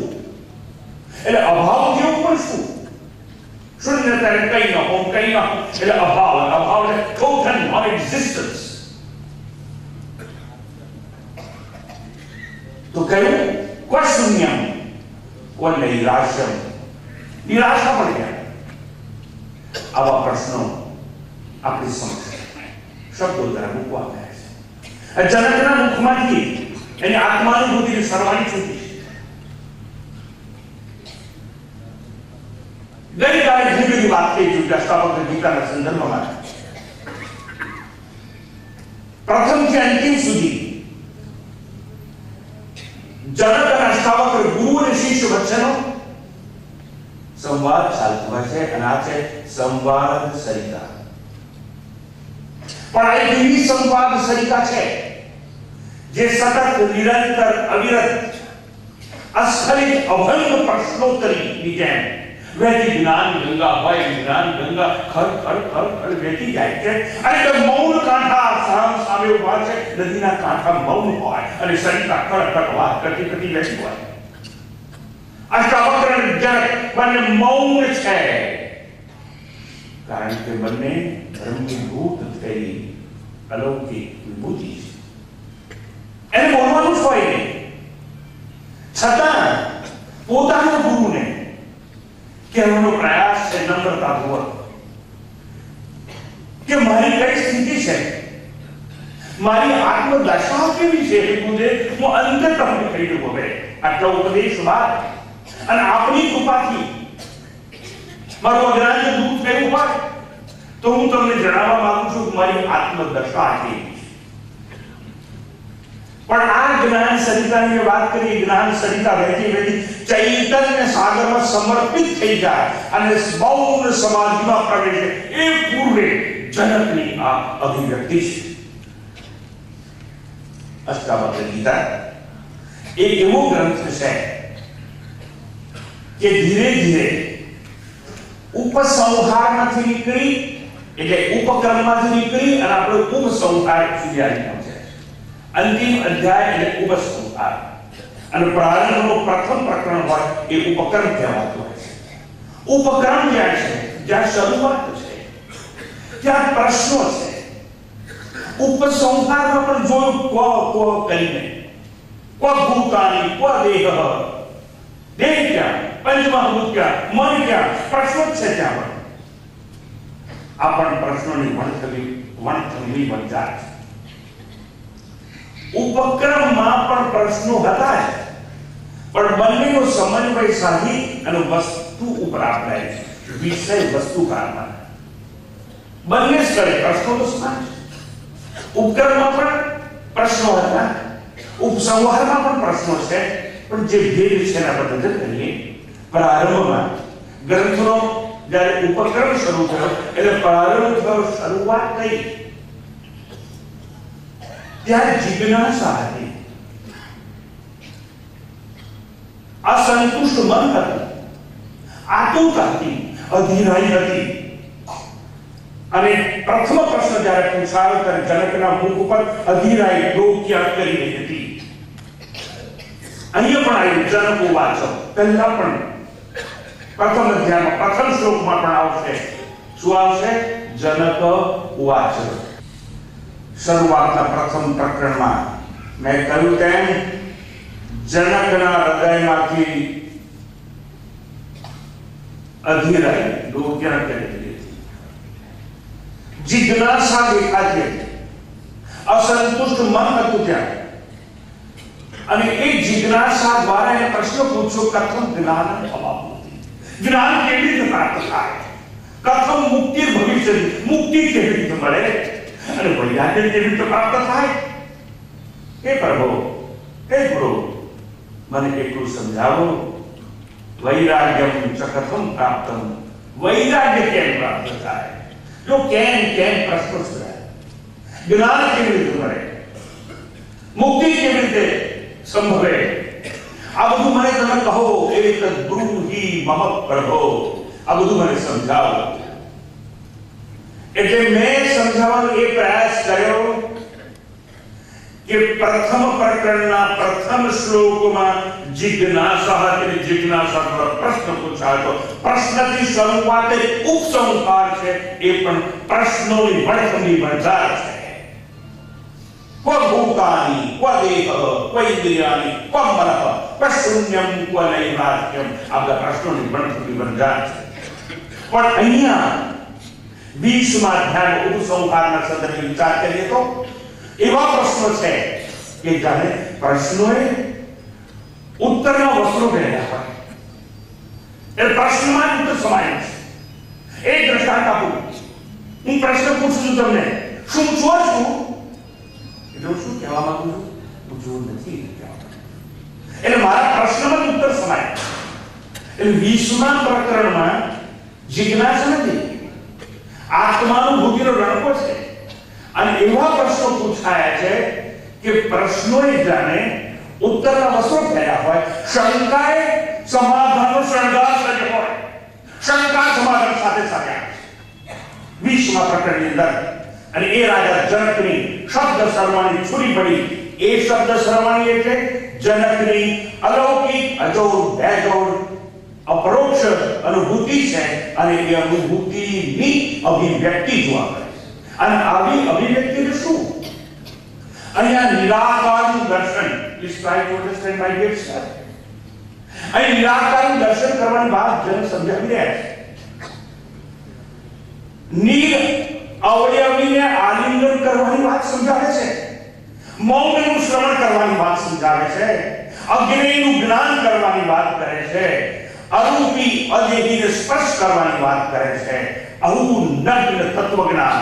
S3: એટલે અભાવ જેવું પણ શું? શૂન્યતા એટલે કઈ ન હોમ, કઈ ન એટલે અભાવ, અભાવ એટલે total non-existence. તો કયું? ક્વ શૂન્યમ કો નૈરાશ્યમ, નિરાશા પણ ક્યાં? આવા પ્રશ્નો આપણી સમક્ષ શબ્દો દ્વારા મૂકવા આવ્યા છે. જનકના મુખમાંથી એની આત્માનુભૂતિની સરવાણી છૂટી. ગઈકાલે ઘણી બધી વાત થઈ ચૂક્યા અષ્ટાવક્ર ગીતાના સંદર્ભમાં. પ્રથમથી અંતિમ સુધી જનક અને અષ્ટાવક્ર, ગુરુ અને શિષ્ય વચ્ચેનો સંવાદ ચાલતો હોય છે, અને આ છે સંવાદ સરિતા. પણ આ એવી સંવાદ સરિતા છે જે સતત, નિરંતર, અવિરત, અસ્ખલિત, અભંગ પ્રશ્નોત્તરીની જેમ વહેતી જ્ઞાન ગંગા હોય, જ્ઞાન ગંગા ખર ખર ખર ખર વહેતી જાય છે. અને મૌન કાંઠા સામે ઉભા છે, નદીના કાંઠા મૌન હોય અને સરિતા ખડખડ વાત કરતી કરતી વહેતી હોય. અષ્ટાવક્ર અને જનક બંને મૌન છે, કારણ કે બંને બ્રહ્મીભૂત થયેલી અલૌકિક વિભૂતિ છે. એને બોલવાનું જ હોય નહીં, છતાં પોતાના ગુરુને કહેવાનો પ્રયાસ છે નમ્રતાપૂર્વક કે મારી કઈ સ્થિતિ છે, મારી આત્મદશા કેવી છે, હું અંતે તમને કહી દઉં. હવે આટલો ઉપદેશ બાદ અને આપણી કૃપાથી મારું અજ્ઞાન દૂર થયું હોય તો હું તમને જણાવવા માંગુ છું કે મારી આત્મદશા કેવી છે. પણ આ જ્ઞાન સરિતાની વાત કરી, જ્ઞાન સરિતા વહેતી વહેતી ચૈતન્ય સાગરમાં સમર્પિત થઈ જાય અને મૌન સમાધિમાં પ્રવેશે એ પૂર્વે જનકની આ અભિવ્યક્તિ છે. અષ્ટાવક્ર ગીતા એક એવો ગ્રંથ છે કે ધીરે ધીરે ઉપસંહારમાંથી નીકળી એટલે ઉપક્રમમાંથી નીકળી અને આપણે ઉપસંહાર સુધી આવી પહોંચે. અંતિમ અધ્યાય એટલે ઉપસંહાર અને પ્રારંભનો પ્રથમ પ્રકરણ હોય એ ઉપક્રમ કહેવાતું હોય છે. ઉપક્રમ જ્યાં છે, જ્યાં શરૂઆત છે, ત્યાં પ્રશ્નો છે. ઉપસંહારમાં પણ જોયું કો કરીને કો ભૂતાની કો દેહ, દેહ ક્યાં, પંચમહાભૂત ક્યાં, મન ક્યાં, પ્રશ્નો જ છે ત્યાં પણ. આ પણ પ્રશ્નોની વણથલી વંચાર છે. ઉપક્રમમાં પણ પ્રશ્નો હતા જ, પણ બંનેનો સમન્વય સાધી અને વસ્તુ ઉપર આપ્યા છે. વિષય વસ્તુ કાળમાં બંને સ્તરે પ્રશ્નો તો સમાન છે. ઉપક્રમમાં પણ પ્રશ્નો હતા, ઉપસંહારમાં પણ પ્રશ્નો છે, પણ જે ભેદ છે એના પર નજર કરીએ. પ્રારંભમાં ગ્રંથનો જ્યારે ઉપક્રમ શરૂ થયો એટલે પ્રારંભ થયો, શરૂઆત થઈ ત્યારે જિજ્ઞાસા હતી, અસંતુષ્ટ મન હતું, આતુરતા હતી, અધીરાઈ હતી. અને પ્રથમ પ્રશ્ન જ્યારે પૂછાયો ત્યારે જનકના મુખ ઉપર અધીરાઈ ડોક્યા કરી રહી હતી. અહીંયા પણ આવ્યું જનક ઉવાચ. પહેલા પણ પ્રથમ અધ્યાયમાં પ્રથમ શ્લોકમાં પણ આવશે. શું આવશે? જનક ઉવાચ. શરૂઆતના પ્રથમ પ્રકરણમાં મેં કહ્યું તેમ જનકના હૃદયમાંથી અધીરાઈ ડોક્યા કરી રહી હતી. જિજ્ઞાસા દેખાતી હતી, અસંતુષ્ટ મન હતું ત્યાં. અને એ જિજ્ઞાસા દ્વારા એ પ્રશ્ન પૂછ્યો, કથમ જ્ઞાન અવાપ્નોતિ, જ્ઞાન કેવી રીતે પ્રાપ્ત થાય, કથમ મુક્તિ ભવિષ્ય, મુક્તિ કેવી રીતે મળે અને વૈરાગ્ય કેવી રીતે પ્રાપ્ત થાય. હે પ્રભુ, હે ગુરુ, મને એટલું સમજાવો. વૈરાગ્યમ ચ કથમ પ્રાપ્તમ, વૈરાગ્ય કેમ પ્રાપ્ત થાય. જો કેમ પ્રશ્નો છે. જ્ઞાન કેવી રીતે મળે, મુક્તિ કેવી રીતે સંભવે, આ બધું મને તમે કહો. એક બ્રૂહી મમ પ્રભો, આ બધું મને સમજાવો. એટલે મેં સમજાવવાનો એ પ્રયાસ કર્યો કે પ્રથમ પ્રકરણના પ્રથમ શ્લોકમાં જિજ્ઞાસા હતી. જિજ્ઞાસા દ્વારા પ્રશ્ન પૂછાયો. પ્રશ્નથી શરૂઆત ઉપસંહાર છે, એ પણ પ્રશ્નોની વણથલી વંચાર છે. क्व भूतानि क्व देह क्व इंद्रियाणि क्व मनः क्व शून्यम क्व नैराश्यम. આ બધા પ્રશ્નોની વણથલી વંચાર છે. પણ અહીંયા 20મા અધ્યાયના ઉપસંહારના સંદર્ભે વિચાર કરીએ તો એવા પ્રશ્નો છે કે જાણે પ્રશ્નોએ ઉત્તરના વસ્ત્રો પહેર્યા હોય. એ પ્રશ્નમાં ઉત્તર સમાયેલ છે. એક દ્રષ્ટાંત આપું. હું પ્રશ્ન પૂછું છું તમને, શું છો છું? એટલે શું કહેવા માંગુ છું? હું જોર નથી. એટલે મારા પ્રશ્નમાં ઉત્તર સમાય. એટલે 20મા પ્રકરણમાં જિજ્ઞાસા નથી, આત્માનુભૂતિનો રણકો છે. અને એવા પ્રશ્નો પૂછાયા છે કે પ્રશ્નોએ જાણે ઉત્તરના વસ્ત્રો પહેર્યા હોય. શંકાએ સમાધાનનો શણગાર કર્યો હોય. શંકા સમાધાન સાથે સાથે 20મા પ્રકરણની અંદર. અને એ રાજા જનકની શબ્દ સર્વાણી છૂરી પડી. એ શબ્દ સર્વાણી એટલે જનકની અલૌકિક અજોડ બેજોડ અપરોક્ષ અનુભૂતિ છે. અને એ અનુભૂતિની અભિવ્યક્તિ જોવા મળે. અને આવી અભિવ્યક્તિને શું અહીંયા નિરાકારનું દર્શન. Please try to understand my dear sir. અહીં નિરાકારનું દર્શન કરવાની વાત જન સમજાવી રહ્યા છે. નીર અવયવીને આલિંગન કરવાની વાત સમજાવે છે. મૌનનું શ્રવણ કરવાની વાત સમજાવે છે. અગ્નિનું જ્ઞાન કરવાની વાત કરે છે. અરૂપી અદેહીને સ્પર્શ કરવાની વાત કરે છે. આવું નગ્ન તત્વજ્ઞાન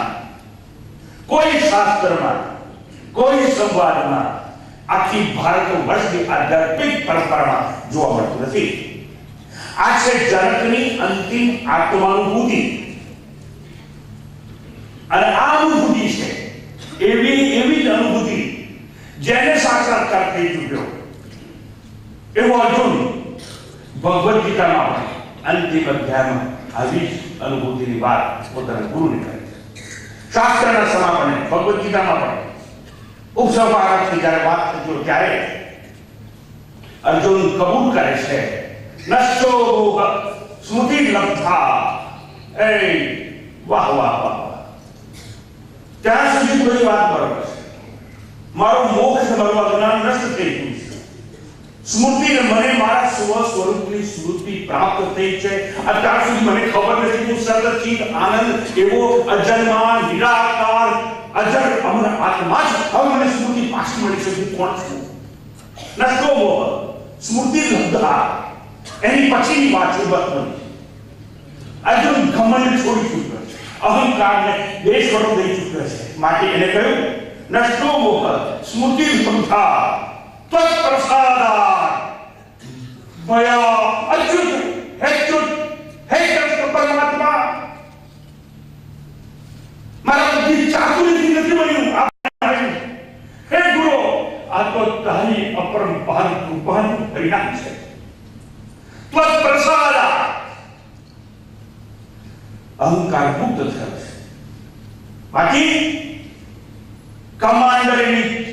S3: કોઈ શાસ્ત્રમાં કોઈ સંવાદમાં આખી ભારત વર્ષની આધ્યાત્મિક પરંપરામાં જોવા મળતું નથી. આ છે જનકની અંતિમ આત્માનુભૂતિ. અને આ અનુભૂતિ છે એવી જ અનુભૂતિ જેને સાક્ષાત્કાર થઈ ચૂક્યો એવો અર્જુન ભગવદ્ ગીતામાં પણ અંતિમ અધ્યાયમાં આવી જ અનુભૂતિની વાત પોતાના ગુરુને કરે છે. શાસ્ત્રના સમાપને ભગવદ્ ગીતામાં પણ ઉપસંહારકની જ્યારે વાત થતી હોય ત્યારે અર્જુન કબૂલ કરે છે નશ્ચો સ્મૃતિ લબ્ધા. એ વાહ વાહ વાહ, ત્યાં સુધી બધી વાત બરોબર છે. મારું મોક્ષ મારું અજ્ઞાન નષ્ટ થઈ ગયું છે. સ્મૃતિ મને મારા સ્વસ્વરૂપની સ્મૃતિ પ્રાપ્ત થઈ છે. અત્યાર સુધી મને ખબર નથી હું સર્વચિત આનંદ એવો અજન્મા નિરાકાર અજર અમર આત્મા જ. હવે મને સ્મૃતિ પાછી મળી છે. હું કોણ છું? નષ્ટો મોહ સ્મૃતિ લબ્ધા. એની પછીની વાત છે વર્તમાન. અર્જુન ઘમંડ છોડી ચૂક્યો છે, અહંકારને દેશ વડો દઈ ચૂક્યો છે. માટે એને કહ્યું નષ્ટો મોહ સ્મૃતિ લબ્ધા તત્પ્રસાદાત મયા અચ્યુત હે કૃષ્ણ પરમાત્મા, મારા બુદ્ધિ ચાતુર્યથી નથી બન્યું. હે ગુરુ, આ તો તારી અપરંપાર કૃપાનું પરિણામ છે. ત્વત્પ્રસાદાત અહંકાર મુક્ત થયો છે. બાકી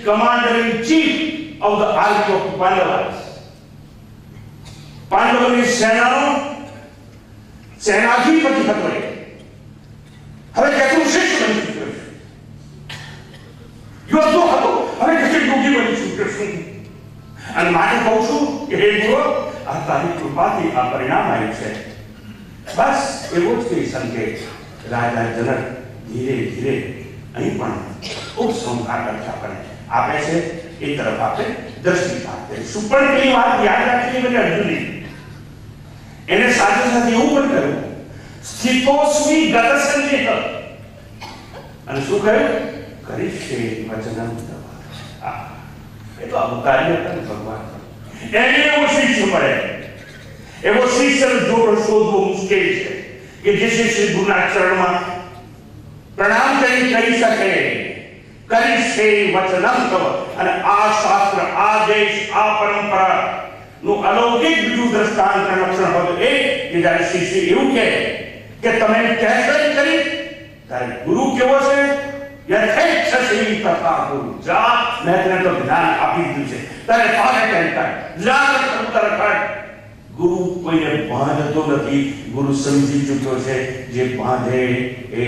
S3: commander in chief of the army of Pandavas, પાંડવોની સેનાધિપતિ હતો. હવે કેટલું શ્રેષ્ઠ બની ચૂક્યો છે. યોદ્ધો હતો, હવે કેટલી યોગી બની ચૂક્યો છે. અને માટે કહું છું કે હે ગુરુ, આ તારી કૃપાથી આ પરિણામ આવ્યું છે. બસ એવો જ કઈ સંકેત રાજા જનક ધીરે ધીરે અહીં પણ ઉપસંહાર આપણને આપે છે. એ તરફ આપણે દ્રષ્ટિપાત કરીશું. પણ પેલી વાત યાદ રાખવી બધી અર્જુનની. એને સાથે સાથે એવું પણ કહ્યું સ્થિતોસ્મિ ગત સંજેહ. અને શું કહ્યું? કરીશે વચનમ તવ. એ તો અવતારી હતા ભગવાન. એને એવો શિષ્ય મળે, એવો શિષ્ય જોડો શોધવો મુશ્કેલ છે કે જે શિષ્ય ગુરુના ચરણમાં પ્રણામ કરી કહી શકે કરીશે વચનમ તવ. અને આ શાસ્ત્ર, આ દેશ, આ પરંપરા નું અલૌકિક બીજું દ્રષ્ટાંત લક્ષણ હતું એ કે જ્યારે શિષ્ય એવું કહે કે તમે કહેશો કરી તારે ગુરુ કેવો છે યથેચ્છસી તથા ગુરુ. જા, મેં તને તો જ્ઞાન આપી દીધું છે, તારે ફાળે કહેતા જા ઉત્તર કર. ગુરુ કોઈને બાંધતો નથી. ગુરુ સમજી ચૂક્યો છે જે બાંધે એ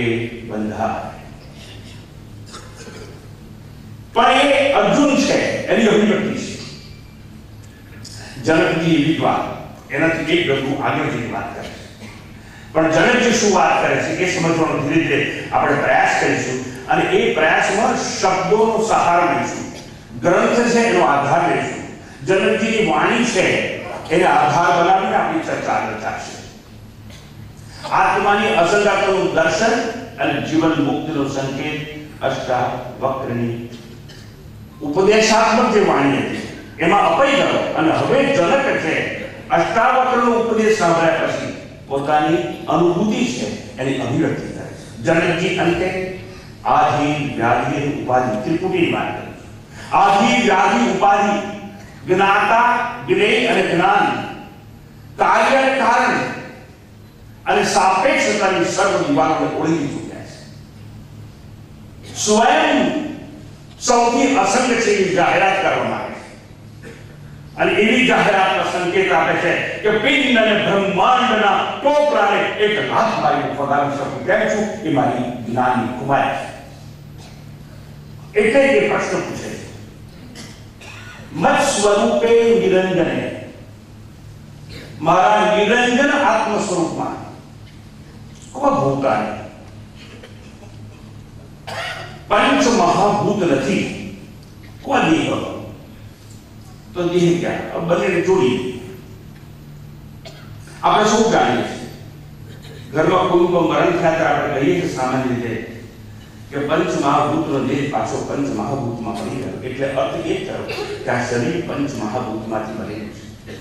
S3: બંધા. પણ એ અર્જુન છે, એની અભિવ્યક્તિ છે. જનકજી એવી વાત, એનાથી એક ગતું આગળ જઈને વાત કરે છે. પણ જનકજી શું વાત કરે છે એ સમજવાનો ધીરે ધીરે આપણે પ્રયાસ કરીશું. અને એ પ્રયાસમાં શબ્દોનો સહારો લઈશું, ગ્રંથ છે એનો આધાર લઈશું, જનકજીની વાણી છે એને આધાર બનાવીને આપણી ચર્ચા આગળ ચાલશે. આત્માની અસંગતાનું દર્શન અને જીવન મુક્તિનો સંકેત અષ્ટાવક્રની ઉપદેશાત્મક જે વાણી હતી એમાં અપાઈ ગયો. અને હવે જનક છે અષ્ટાવક્રનો ઉપદેશ સાંભળ્યા પછી પોતાની અનુભૂતિ છે એની અભિવ્યક્તિ કરે છે. જનકજી અંતે આધિ વ્યાધિ ઉપાધિ ત્રિપુટીની વાત કરે છે. આધિ વ્યાધિ ઉપાધિ, જ્ઞાતા જ્ઞેય અને જ્ઞાન, કાર્ય કારણ અને સાપેક્ષતાની સર્વ દિવાલોને ઓળંગી ચૂક્યા છે. સ્વયં સૌથી અસંગ છે એવી જાહેરાત કરવામાં આવે છે. અને એવી જાહેરાતનો સંકેત આપે છે કે પિંડ અને બ્રહ્માંડના ટોપરાને એક લાખ મારી ફગાવી શકું તેમ છું. એ મારી જ્ઞાનની કુમારી છે. એટલે એ પ્રશ્ન પૂછે છે મત સ્વરૂપે નિરંજને, મારા નિરંજન આત્મ સ્વરૂપમાં કો ભૂતાને પંચ મહાભૂત નથી. કો દેહ, તો દેહ ક્યાં? બંનેને જોડી આપણે શું જાણીએ છીએ? ઘરમાં કોઈ મરણ થયા ત્યારે આપણે કહીએ છીએ સામાન્ય રીતે કે પંચ મહાભૂતનો દેહ પાછો પંચ મહાભૂતમાં ભળી ગયો, એટલે અર્થ એ થયો કે આ શરીર પંચ મહાભૂતમાંથી બનેલું છે.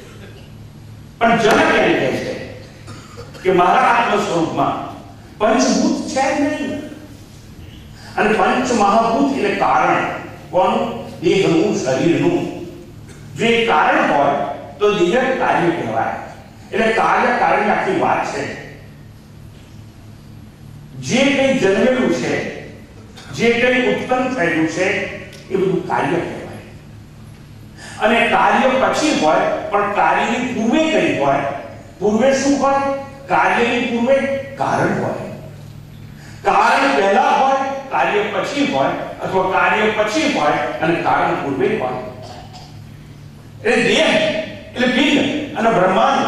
S3: પણ જનક એને કહે છે કે મારા આત્મ સ્વરૂપમાં પંચભૂત છે જ નહીં. અને પંચ મહાભૂત એટલે કારણ. કોનું? દેહનું, શરીરનું. જો એ કારણ હોય તો દેહ કાર્ય કહેવાય. એટલે કાર્ય કારણની આખી વાત છે. જે કંઈ જન્મેલું છે, જે કંઈ ઉત્પન્ન થયેલું છે, એ બધું કાર્ય કહેવાય. અને કાર્ય પછી હોય પણ કાર્યની પૂર્વે કઈ હોય? પૂર્વે શું હોય? કાર્યની પૂર્વે કારણ હોય. કારણ પહેલા હોય, કાર્ય પછી હોય, અથવા કાર્ય પછી હોય અને કારણ પૂર્વે હોય. એટલે દેહ એટલે પિંડ અને બ્રહ્માંડ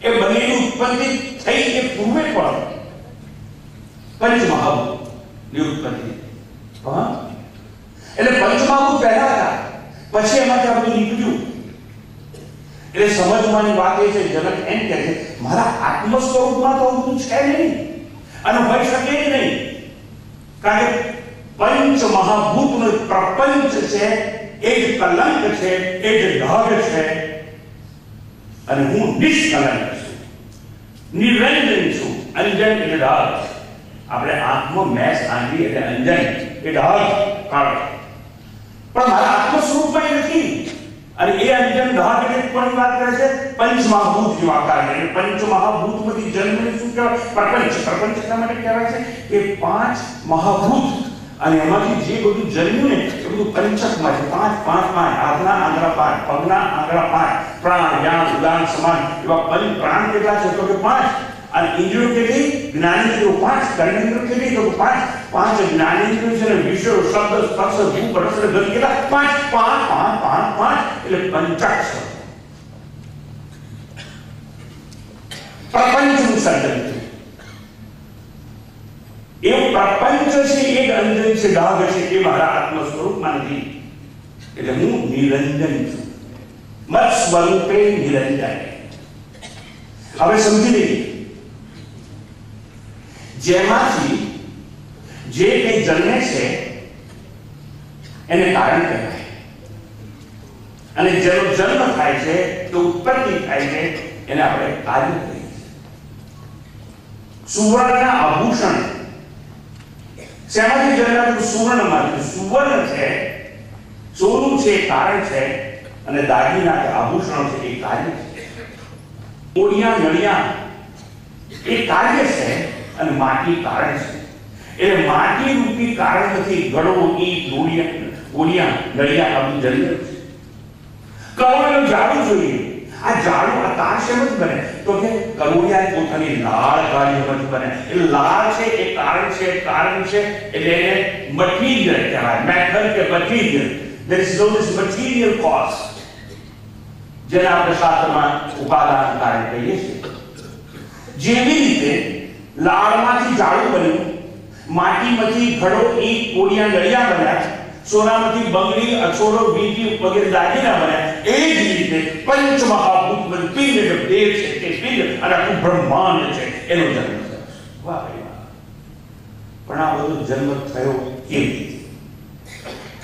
S3: એ બંનેની ઉત્પત્તિ થઈ એ પૂર્વે પણ પંચમહાભૂતની ઉત્પત્તિ. એટલે પંચમહાભૂત પહેલા હતા, પછી એમાંથી આ બધું નીકળ્યું. એટલે સમજવાની વાત એ છે, જનક એમ કહે છે મારા આત્મ સ્વરૂપમાં તો બધું છે નહીં અને હોઈ શકે જ નહીં. કારણ કે પંચ મહાભૂતનો પ્રપંચ છે, એ જ કલંક છે, એ જ ઢગ છે. અને હું નિષ્કલંક છું, નિરંજન છું. અંજન એટલે ઢગ. આપણે આંખમાં મેસ આંગળી એટલે અંજન એ ઢગ કાઢો. પણ મારા આત્મ સ્વરૂપમાં એ નથી. અને એ અંજન ઢગ એટલે કોની વાત કરે છે? પંચ મહાભૂત ની વાત કરે છે. પંચ મહાભૂતમાંથી જન્મને શું કહેવાય? પ્રપંચ. પ્રપંચ એટલા માટે કહેવાય છે કે પાંચ મહાભૂત અને એમાંથી જે બધું જન્મ્યું ને એ બધું પંચકમાં છે. પાંચ પાંચ પાંચ. હાથના આંગળા પાંચ, પગના આંગળા પાંચ, પ્રાણ, જ્ઞાન, ઉદાન, સમાન એવા પંચ. પ્રાણ કેટલા છે? તો કે પાંચ. અને ઇન્દ્રિયો કેટલી? જ્ઞાનેન્દ્રિયો પાંચ. કર્મેન્દ્રિયો કેટલી? તો પાંચ. પાંચ જ્ઞાનેન્દ્રિયો છે ને વિષયો, શબ્દ, સ્પર્શ, રૂપ, રસ, ગંધ કેટલા? પાંચ પાંચ પાંચ પાંચ પાંચ. એટલે પંચાક્ષર. પ્રપંચનું સર્જન છે. એવું પ્રપંચ છે, એક અંજન છે, ડાઘ છે, એ મારા આત્મ સ્વરૂપમાં નથી. એટલે હું નિરંજન છું. મત સ્વરૂપે નિરંજન. હવે સમજી લઈએ, જેમાંથી જે કંઈ જન્મે છે એને કારણ કહેવાય. અને જેનો જન્મ થાય છે, તો ઉત્પત્તિ થાય છે, એને આપણે કાર્ય કહીએ છીએ. સુવર્ણના આભૂષણ શેમાંથી જન્મ્યા? સુવર્ણમાંથી. સુવર્ણ છે, સોનું છે, કારણ છે, અને દાગીના કે આભૂષણો છે એ કાર્ય છે. ઓડિયા નળિયા એ કાર્ય છે અને માટી કારણ છે. એટલે માટી રૂપી કારણથી ઘડો, ઈંટ, ઓડિયા નળિયા આ બધું જન્મે છે. કરોડિયાનું ઝાડું જોઈએ. આ ઝાડું આ તાર શેમાંથી બને? તો કે કરોડિયાએ પોતાની લાળ કાઢીમાંથી બને. એટલે લાળ છે એ કારણ છે, કારણ છે એટલે એને મટીરિયલ કહેવાય. મેથડ કે material. there is no this material cause, જેને આપણે શાસ્ત્રમાં ઉપાદાન કારણ કહીએ છીએ. જેવી રીતે લાળમાંથી ઝાડુ બન્યું, માટીમાંથી ઘડો, ઈંટ, કોડિયા, નળિયા બન્યા, સોનામાંથી બંગડી, અછોડો, વીંટી વગેરે દાગીના બન્યા. એ જ રીતે પંચ મહાભૂત પિંડ એટલે દેહ છે, તે પિંડ અને આખું બ્રહ્માંડ છે, એનો જન્મ થયો. વાહ ભાઈ વાહ. પણ આ બધો જન્મ થયો કેવી રીતે?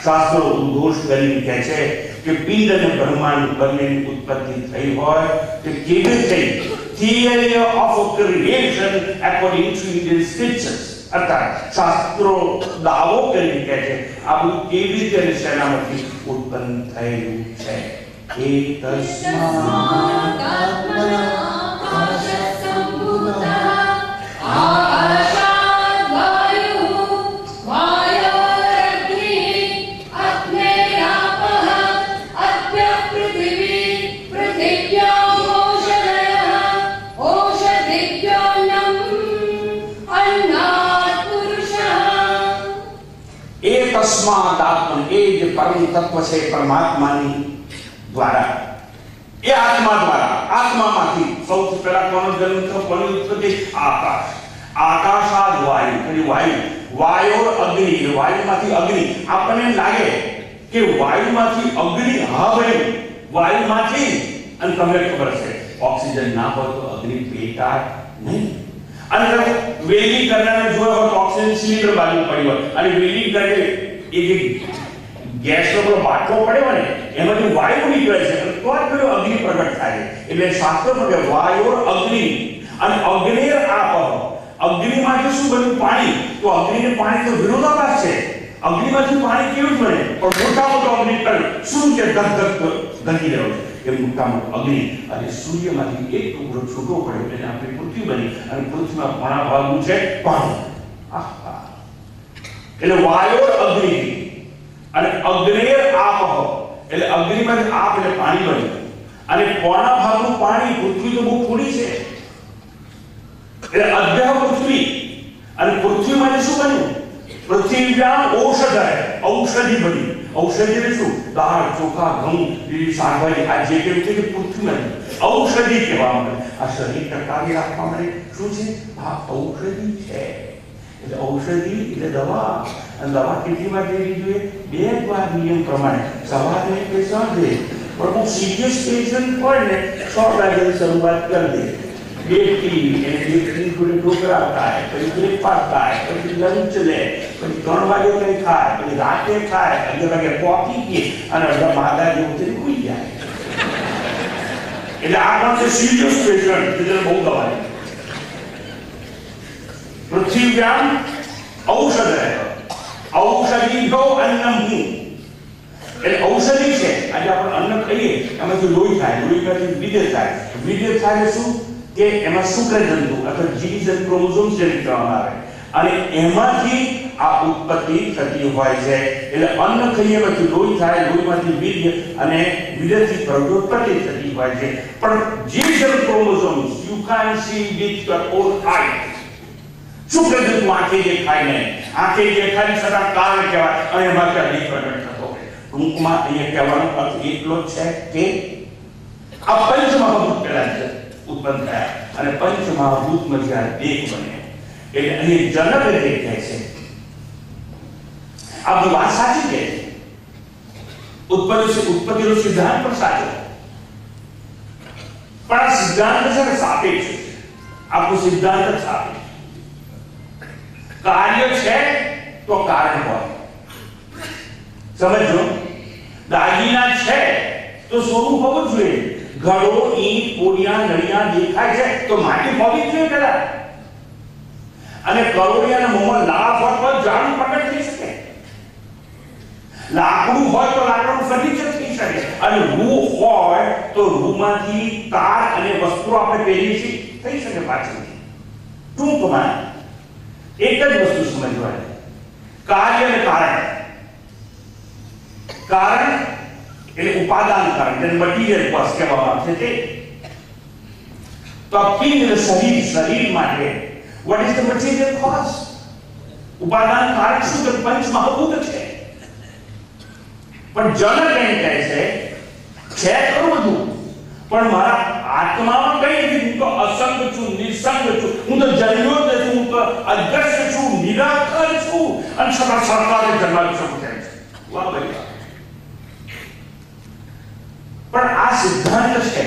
S3: શાસ્ત્રો ઉદ્ઘોષ કરીને કહે છે કે પિંડ અને બ્રહ્માંડ બંનેની ઉત્પત્તિ થઈ હોય તો કેવી થઈ? Theory of creation according to Indian scriptures. અર્થાત શાસ્ત્રો દાવો કરીને કહે છે આ બધું કેવી રીતે અને શેનામાંથી ઉત્પન્ન થયેલું છે. એ તસ્માત તસ્માદાત્મન. એ જે પરમ તત્વ છે પરમાત્માની દ્વારા, એ આત્મા દ્વારા, આત્મામાંથી સૌથી પહેલા કોનો જન્મ થયો? કોની ઉત્પત્તિ? આકાશ. આકાશાદ વાયુ. એટલે વાયુ, વાયો અગ્નિ. વાયુમાંથી અગ્નિ. આપણને લાગે કે વાયુમાંથી અગ્નિ. હા ભાઈ, વાયુમાંથી. અને તમને ખબર છે ઓક્સિજન ના હોય તો અગ્નિ પેટાય નહીં. અને વેલ્ડિંગ કરનારને જોયો હોય તો ઓક્સિજન સિલિન્ડર બાજુ પડ્યું હોય અને વેલ્ડિંગ કરે એ જે ગેસનો પેલો બાટલો પડ્યો ને એમાંથી વાયુ નીકળે છે તો જ પેલો અગ્નિ પ્રગટ થાય છે. એટલે શાસ્ત્ર કે વાયોર અગ્નિ અને અગ્નેર આપ. અગ્નિમાંથી શું બન્યું? પાણી. તો અગ્નિ અને પાણી તો વિરોધાભાસ છે. અગ્નિમાંથી પાણી કેવું બને? પણ મોટા મોટો અગ્નિ શું છે? ધક ધક ગંધી રહ્યો છે એ મોટા મોટો અગ્નિ. અને સૂર્યમાંથી એક ટુકડો છૂટો પડ્યો એટલે આપણી પૃથ્વી બની અને પૃથ્વીમાં ઘણા ભાગનું છે પાણી. એટલે વાયોર અગ્નિ અને અગ્નેર આપ. એટલે અગ્નિમાંથી આપ એટલે પાણી બન્યું અને પોણા ભાગનું પાણી. પૃથ્વી તો બહુ થોડી છે એટલે અધ્ય પૃથ્વી. અને પૃથ્વીમાં શું બન્યું? પૃથ્વીવ્યામ ઔષધય. ઔષધિ બની. ઔષધિ એટલે શું? દાળ, ચોખા, ઘઉં, લીલી શાકભાજી આ જે કેવું છે કે પૃથ્વીમાં ઔષધિ કહેવામાં આવે. આ શરીર ટકાવી રાખવા માટે શું છે? આ ઔષધિ છે. એટલે ઔષધિ એટલે દવા. અને દવા કેટલી વાર લેવી જોઈએ? 2 વાર નિયમ પ્રમાણે. સવારે કે સાંજે. પણ બહુ સિરિયસ પેશન્ટ હોય ને 6 વાગ્યાની શરૂઆત કરી દે. બેટી એને બેટી જોડે ઢોકળા ખાય, પછી બ્રેકફાસ્ટ ખાય, પછી લંચ લે, પછી 3 વાગે કંઈ ખાય, પછી રાતે ખાય, 11 વાગે કોફી પીએ અને અડધા માદા જેવું થઈ ભૂલી જાય. એટલે આ પણ છે સિરિયસ પેશન્ટ જેને બહુ દવા લે. પૃથ્વીવ્યામ ઔષધય. ઔષધિભ્યો અન્નમ. એટલે ઔષધિ છે. આજે આપણે અન્ન ખાઈએ એમાંથી લોહી થાય, લોહીમાંથી વીર્ય થાય. વીર્ય થાય શું કે એમાં શુક્રજંતુ અથવા જીવજંતુ ક્રોમોઝોમ્સ જેને કહેવામાં આવે અને એમાંથી આ ઉત્પત્તિ થતી હોય છે. એટલે અન્ન ખાઈએ પછી લોહી થાય, લોહીમાંથી વીર્ય અને વીર્યથી પ્રજોત્પત્તિ થતી હોય છે. પણ જીવજંતુ chromosomes you can see with your own eyes. શુક્રજંતુ આંખે દેખાય નહીં. આંખે દેખાય છતાં કારણ કહેવાય અને એમાંથી અનેક પ્રગટ થતો હોય. ટૂંકમાં અહીંયા કહેવાનો અર્થ એટલો જ છે કે આ પંચમહાભૂત પહેલા છે ઉત્પન્ન થયા અને પંચમહાભૂતમાં જ્યારે દેહ બને એટલે અહીં જનક દેહ કહે છે. આ બધી વાત સાચી છે. ઉત્પત્તિનો સિદ્ધાંત પણ સાચો પણ આ સિદ્ધાંત છે ને સાપેક્ષ છે. આપણો સિદ્ધાંત જ સાપેક્ષ. કાર્ય છે તો કારણ હોય. સમજો દાગીના છે તો સોનું હોવું જોઈએ. ઘડો, ઈંટ, કોડિયા, નળિયા દેખાય છે તો માટી હોવી જોઈએ પેલા. અને કરોડિયાના મોંમાં લાખ હોય તો જાણું પ્રગટ થઈ શકે. લાકડું હોય તો લાકડાનું ફર્નિચર થઈ શકે. અને રૂ હોય તો રૂમાંથી તાર અને વસ્ત્રો આપણે પહેરીએ છીએ થઈ શકે પાછળથી. ટૂંકમાં એક જ વસ્તુ સમજવાની, કાર્ય અને કારણ. કારણ એટલે ઉપાદાન કારણ, જેને મટીરિયલ કોઝ કહેવામાં આવે છે તે. તો આ પિંડ એટલે શરીર માટે what is the material cause? ઉપાદાન કારણ શું છે? પંચમહાભૂત છે. પણ જનક એમ કહે છે ખરું બધું પણ મારા આત્મામાં કઈ નથી. હું તો અસંગ છું, નિસંગ છું, હું તો જન્મ્યો જ નથી, હું તો અદ્રશ્ય છું, નિરાકાર છું અને છતાં સરકારે જન્માવી શકું તેમ છે. વાહ ભાઈ. પણ આ સિદ્ધાંત છે.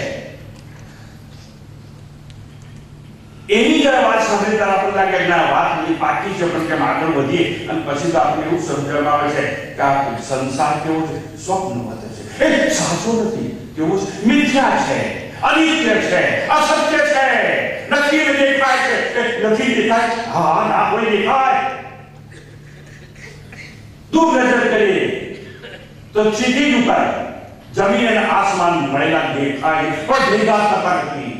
S3: એની જરા વાત સાંભળી ત્યારે આપણને લાગે કે ના વાત બધી પાકી છે પણ કેમ આગળ વધીએ અને પછી તો આપણે એવું સમજવામાં આવે છે કે આ સંસાર કેવો છે? સ્વપ્ન હતો છે. એ સાચો નથી. કેવું છે? મિથ્યા છે, અનિત્ય છે, અસત્ય છે, નથી દેખાય છે. નથી દેખાય? હા ના કોઈ દેખાય. દૂર નજર કરીએ તો સીધી જ ઉપર જમીન અને આસમાન મળેલા દેખાય પણ ભેગા થતા નથી.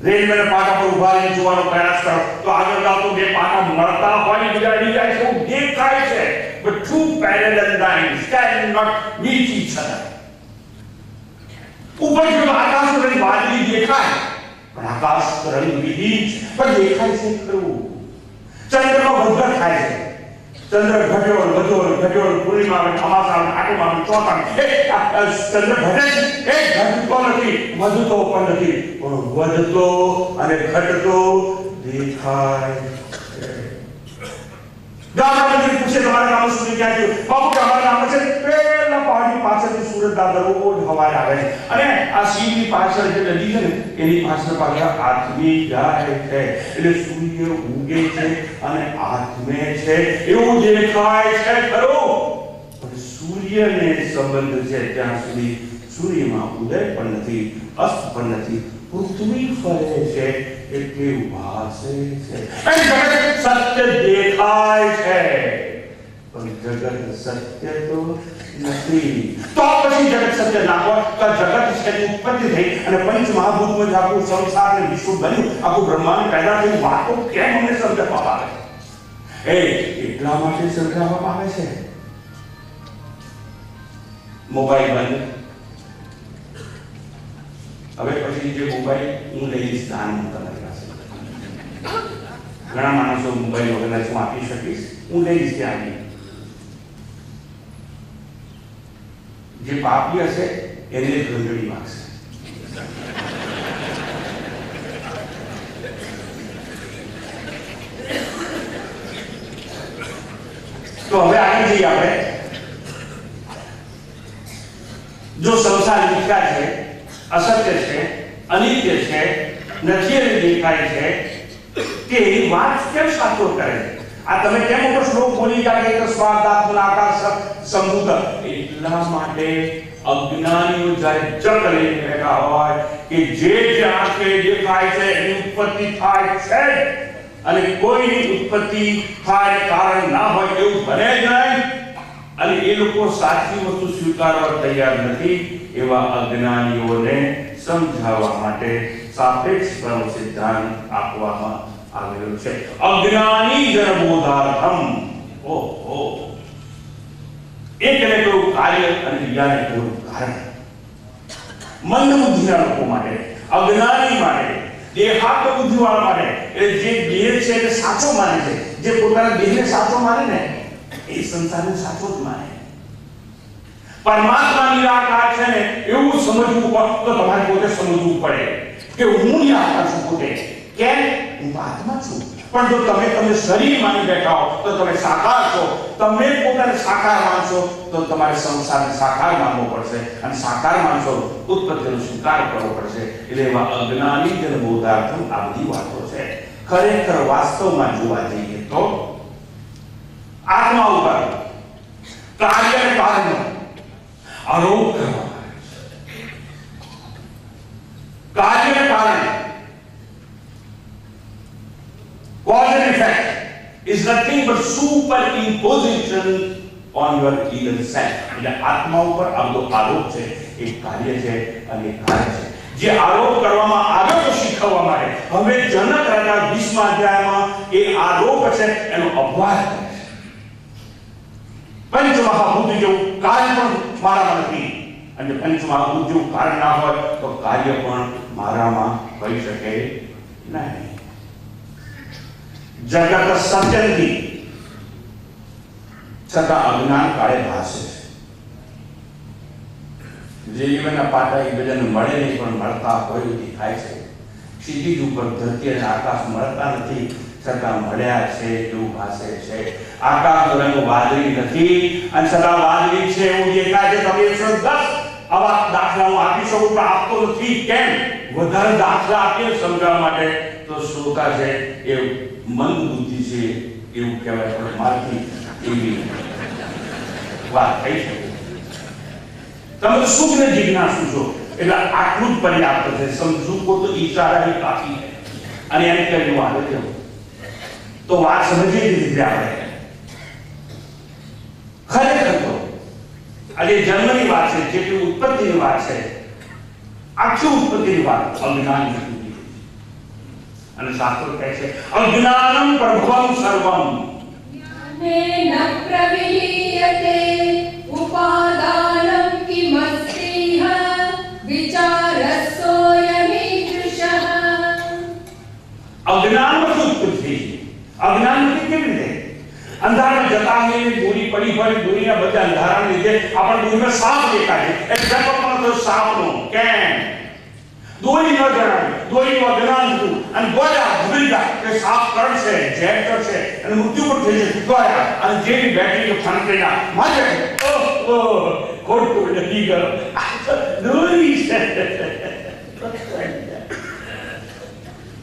S3: રેલવેના પાટા પર ઉભા રહીને જોવાનો પ્રયાસ કરો તો આગળ જાઓ તો બે પાટા મળતા હોય બિગાડી જાય છે એવું દેખાય છે. But two parallel lines cannot meet each other. ઉપર જો આકાશ રંગ વાદળી દેખાય પણ આકાશ રંગ વિહીન છે પણ દેખાય છે ખરું. ચંદ્રનો વધઘટ થાય છે. ચંદ્ર ઘટ્યો વધ્યો પૂર્ણિમા આવે, અમાસા આવે, આઠમા આવે, ચોથા આવે. ચંદ્ર ઘટે છે એ ઘટતો નથી, વધતો પણ નથી, પણ વધતો અને ઘટતો દેખાય છે. ગામડા મંદિર પૂછે તમારા ગામ સૂર્ય ક્યાં છે? બાપુ કે અમારા ગામ છે પેલા પહાડી પાછળથી સૂરજ દાદા રોજ હવારે આવે છે અને આ સીમની પાછળ જે નદી છે ને એની પાછળ પાછળ આથમી જાય છે એટલે સૂર્ય ઉગે છે અને આથમે છે એવું દેખાય છે ખરો પણ સૂર્યને સંબંધ છે ત્યાં સુધી સૂર્યમાં ઉદય પણ નથી અસ્ત પણ નથી પૃથ્વી ફરે છે એટલે ભાસે છે અને જગત સત્ય દેખાય છે પણ જગત સત્ય તો નથી તો પછી જગત સત્ય ના હોય તો જગત છે ઉત્પત્તિ થઈ અને પંચ મહાભૂતમાં આખું સંસાર ને વિશ્વ બન્યું આખું બ્રહ્માંડ પેદા થયું વાતો કેમ અમને સમજાવવામાં આવે એટલા માટે સમજાવવામાં આવે છે મોબાઈલ બંધ હવે પછી જે મોબાઈલ હું લઈશ દાન તમારી પાસે ઘણા માણસો મોબાઈલ વગરના હું આપી શકીશ હું લઈશ ત્યાં જે પાપી હશે એને ઘંટડી વાગશે તો હવે આગળ જઈએ આપણે જો સંસાર મિથ્યા છે અસત્ય છે અનિત્ય છે નથી એવી દેખાય છે કે એ વાત કેમ સાચો કરે આ તમે કેમ ઉપર શ્લોક બોલી જાય કે સ્વાદાત્મન આકાશ સંભૂત એટલા માટે અજ્ઞાનીઓ જ્યારે જગ લઈને બેઠા હોય કે જે આંખે દેખાય છે એની ઉત્પત્તિ થાય છે અને કોઈની ઉત્પત્તિ થાય કારણ ના હોય એવું બને જ નહીં અને એ લોકો સાચી વસ્તુ સ્વીકારવા તૈયાર નથી એવા અજ્ઞાનીઓને સમજાવવા માટે સાપેક્ષ ક્રમ સિદ્ધાંત આપવામાં આવેલો છે અજ્ઞાની જનબોધાર્થમ ઓહો એકને કોઈ કાર્ય અને બીજાને કોઈ કારણ મંદ બુદ્ધિના લોકો માટે અજ્ઞાની માટે દેહાત્મ બુદ્ધિવાળા માટે એટલે જે દેહ છે એ સાચો માને છે જે પોતાના દેહને સાચો માને ને એ સંસારને સાચો જ માને પરમાત્મા નિરાકાર છે ને એવું સમજવું પડે તો તમારે પોતે સમજવું પડે કે હું નિરાકાર છું પોતે કેમ હું આત્મા છું પણ જો તમે શરીર માની બેઠા હો તો તમે સાકાર છો તમે પોતાને સાકાર માનશો તો તમારે સંસારને સાકાર માનવો પડશે અને સાકાર માનશો ઉત્પત્તિનો સ્વીકાર કરવો પડશે એટલે એવા અજ્ઞાની જન બોધાર્થમ આ બધી વાતો છે ખરેખર વાસ્તવમાં જોવા જઈએ તો આત્મા ઉપર કાર્ય અને કારણનો આરોપ કરવામાં આવે છે કાર્ય અને કારણ cause and effect is nothing but superimposition on your inner self એટલે આત્મા ઉપર આ બધો આરોપ છે એક કાર્ય છે અને એક કારણ છે જે આરોપ કરવામાં આવ્યો તો શીખવવા માટે હવે જનક રાજા 20મા અધ્યાયમાં એ આરોપ છે એનો અપવાદ કરે છે પંચ મહાભૂત જેવું કાર્ય પણ મારામાં નથી અને પંચ મહાભૂત જેવું કારણ ના હોય તો કાર્ય પણ મારામાં હોઈ શકે નહીં જગત સત્ય નથી છતાં અજ્ઞાન કાળે ભાસે જે જીવનના પાટા એકબીજાને મળે નહીં પણ મળતા હોય એવું દેખાય છે ક્ષિતિજ ઉપર ધરતી અને આકાશ મળતા નથી છતાં મળ્યા છે એવું ભાસે છે આકાશનો રંગ વાદળી નથી અને છતાં વાદળી છે એવું દેખાય છે તમે 110 આવા દાખલા હું આપી શકું પણ આપતો નથી કેમ વધારે દાખલા આપીએ સમજાવવા માટે તો શ્રોતા છે એ મંદ બુદ્ધિ છે એવું કહેવાય પણ મારથી એવી વાત થઈ શકે તમે સુખ ને જિજ્ઞાસુ છો એટલે આટલું જ પર્યાપ્ત છે સમજવું કો તો ઈશારા ही काफी है અને એને કહેવું આવે છે તો વાત સમજી લીધી આપણે ખરેખર તો આજે જન્મની વાત છે જેટલી ઉત્પત્તિની વાત છે આખી ઉત્પત્તિની વાત અજ્ઞાનની અને શાસ્ત્રો કહે છે અજ્ઞાનમ પ્રભવમ સર્વમ
S2: જ્ઞાનેન પ્રવિલીયતે ઉપાદાનમ કિમસ્તિહ વિચારસોયમીદૃશઃ
S3: અજ્ઞાનમાંથી ઉત્પત્તિ થઈ અજ્ઞાનમાંથી કેવી રીતે અંધારામાં જતા હોઈએ દોરી પડી હોય દોરીના બદલે અંધારાને લીધે આપણે દોરીમાં સાપ દેખાય છે એક્ઝામ્પલ તો સાપનો કેમ દોરી ન જણાવી દોરીનું અજ્ઞાન હતું અને બોલ્યા ભૂલી દીધા કે સાપ કરશે, ઝેર કરશે અને મૃત્યુ પણ થઈ જશે. ગયા અને જેવી બેટરી કે ફંટેના મારે ખોટું નથી ગયો. આ તો દોરી છે.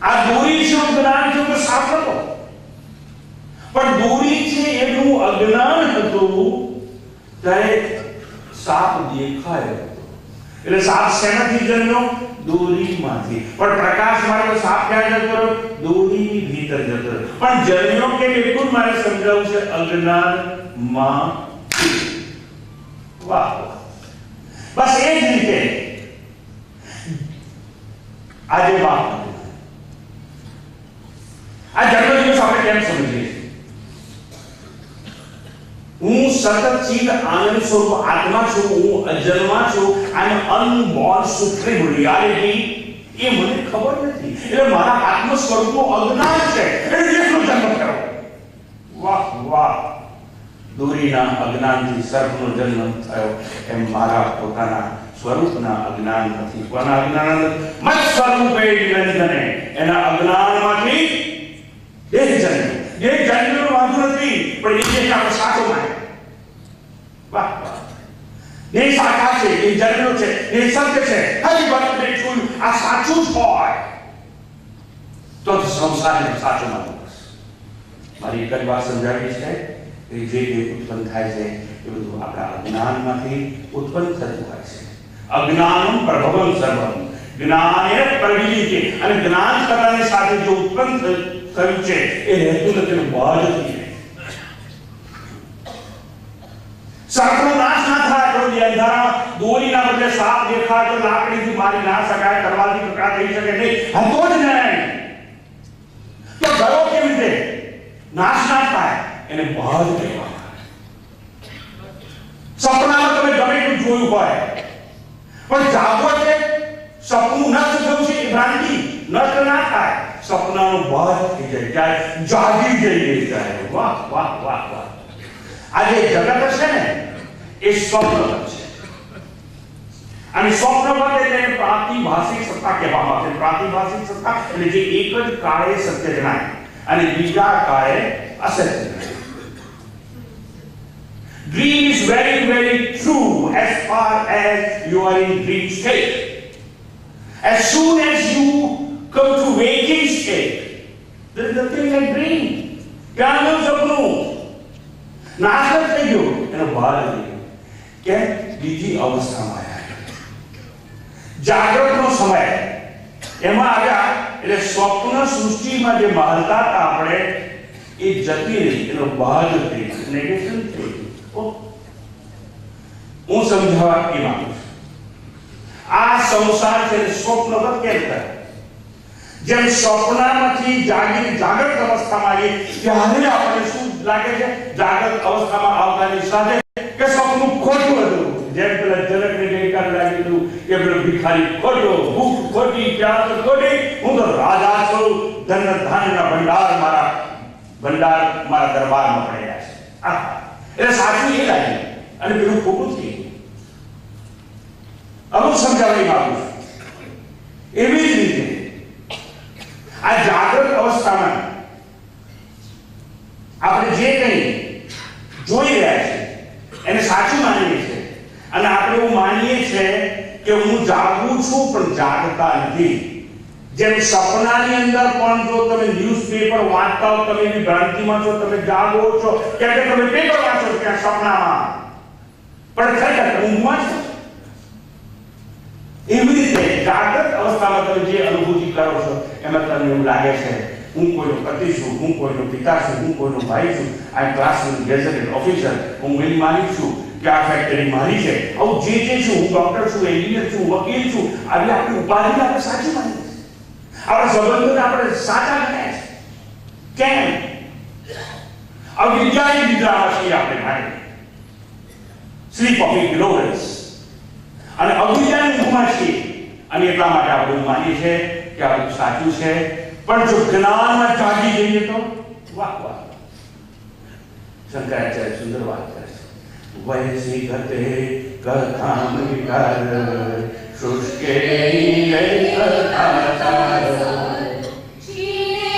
S3: આ દોરી છે જ્ઞાન છે તો સાપ નતો, પણ દોરી છે એનું અજ્ઞાન હતું. ત્યારે સાપ દેખાયો એટલે સાપ શેનાથી જન્મ્યો? દોરીમાંથી. પણ પ્રકાશ મારે સાપ ક્યાં જતો રહ્યો? દોરીની ભીતર જતો રહ્યો. પણ જન્મ્યો કે એટલું મારે સમજાવવું છે, અજ્ઞાનમાં. વાહ વાહ. બસ એ જ રીતે આજે વાત આ જન્મદિવસ આપણે કેમ સમજીએ? હું સતત ચિત્ત આનંદ સ્વરૂપ આત્મા છું, હું અજન્મા છું. આઈ એમ અનબોર્ન સુપ્રીમ રિયાલિટી. એ મને ખબર નથી એટલે મારા આત્મ સ્વરૂપનો અજ્ઞાન છે એટલે જેટલો જન્મ થયો. વાહ વાહ. દોરીના અજ્ઞાનથી સર્પનો જન્મ થયો એમ મારા પોતાના સ્વરૂપના અજ્ઞાનમાંથી, કોના અજ્ઞાન? મત સ્વરૂપે નિરંજને. એના અજ્ઞાનમાંથી દેહ જન્મ્યો. દેહ જન્મ્યો વાંધો નથી, પણ એ દેહ આપણે સાચો માને. વાહ વાહ. દેહ સાચા છે, એ જન્મ્યો છે, એ સત્ય છે. હજી વાત નહીં જોયું આ સાચું જ હોય તો સંસારને સાચો માનવો. મારી એક જ વાત સમજાવી છે કે જે ઉત્પન્ન થાય છે એ બધું આપણા અજ્ઞાનમાંથી ઉત્પન્ન થતું હોય છે. અજ્ઞાનમ પ્રભવમ સર્વમ. જ્ઞાને પ્રવિલિતે. અને જ્ઞાન કરવાની સાથે જે ઉત્પન્ન થયું છે એ રહેતું નથી, બહાર જતી રહે. સર્પનો નાશ ના થાય તો અંધારામાં દોરીના બદલે સાપ દેખાય તો લાકડીથી મારી ના શકાય, તલવારથી ટુકડા થઈ શકે નહીં, હતો જ નહીં. તો ગયો કેવી રીતે નાશ ના થાય? એને બહાર કહેવામાં. સપનામાં તમે ગમે એટલું જોયું હોય, પણ જાગો છે સપનું નષ્ટ થયું છે એ ભ્રાંતિ નષ્ટ ના થાય. સપનાનો બહાર થઈ જાય, ત્યારે જાગી જઈએ ત્યારે. વાહ વાહ વાહ વાહ. આજે જગત છે ને એ સ્વપ્ન છે, અને સ્વપ્ન એટલે પ્રાતિભાષિક સત્તા કહેવામાં આવે છે. પ્રાતિભાષિક સત્તા એટલે જે એક જ કાળે સત્ય જણાય અને બીજા કાળે અસત્ય જણાય. Dream is very, very true as far as you are in dream state. As soon as you come to waking state, there is nothing like dream. ક્યાંનું સપનું નાશ થઈ ગયો, એનો બહાર થઈ ગયો. કેમ? બીજી અવસ્થામાં આવ્યા. જાગૃતનો સમય એમાં આવ્યા એટલે સ્વપ્ન સૃષ્ટિમાં જે મહાનતા હતા આપણે એ જતી રહી, એનો બહાર થઈ ગયો, નેગેશન થઈ ગયું. હું સમજાવવા એ માંગુ છું. આ સંસાર છે સ્વપ્નવત કેમ થાય? જેમ સ્વપ્નમાંથી જાગૃત અવસ્થામાં આવીએ ત્યારે આપણને શું લાગે છે? જાગૃત અવસ્થામાં આવતાની સાથે કે સ્વપ્ન ખોટું હતું. જેમ પેલા જનકને ગઈકાલે લાગ્યું હતું કે પેલો ભિખારી ખોટો, ભૂખ ખોટી, પ્યાસ ખોટી, હું તો રાજા છું, ધન ધાન્યના ભંડાર મારા દરબારમાં પડ્યા છે. એટલે સાચું એ લાગ્યું અને પેલું ખોટું થઈ ગયું. અમુક સમજાવવા માંગુ છું. એવી જ રીતે આ જાગૃત અવસ્થામાં આપણે જે કંઈ જોઈ રહ્યા છીએ એને સાચું માનીએ છીએ, અને આપણે એવું માનીએ છીએ કે હું જાગું છું પણ જાગતા નથી. જેમ સપનાની અંદર પણ જો તમે ન્યૂઝપેપર વાંચતા હો, તમે એની ભ્રાંતિમાં છો, તમે જાગો છો કેમ કે તમે પેપર વાંચો છો ત્યાં સપનામાં, પણ ખરેખર ઊંઘમાં છો. એવી રીતે જાગૃત અવસ્થામાં તમે જે અનુભૂતિ કરો છો એમાં તમને એવું લાગે છે હું કોઈનો પતિ છું, હું કોઈનો પિતા છું, હું કોઈનો ભાઈ છું, આઈ ક્લાસરૂમ ગેઝેટેડ ઓફિસર, હું મિલ માલિક છું કે આ ફેક્ટરી મારી છે, આવું જે છું, હું ડોક્ટર છું, એન્જિનિયર છું, વકીલ છું, આવી આપણી ઉપાધિને આપણે સાચી માનીએ છીએ. આપણા સંબંધોને આપણે સાચા ગણ્યા છે. કેમ? આ વિદ્યાની નિદ્રામાં છીએ આપણે માની, સ્લીપ ઓફ ઇગ્નોરન્સ, અને અવિદ્યાની ઊંઘમાં છીએ, અને એટલા માટે આપણે માનીએ છીએ કે આ બધું સાચું છે. પણ જો જ્ઞાનમાં જાગી જઈએ તો વાહ વાહ. શંકરાચાર્ય સુંદર વાત કરે છે. વયસી ગતે કથામ વિકાર શુષ્કે કથાચાર
S2: ચીને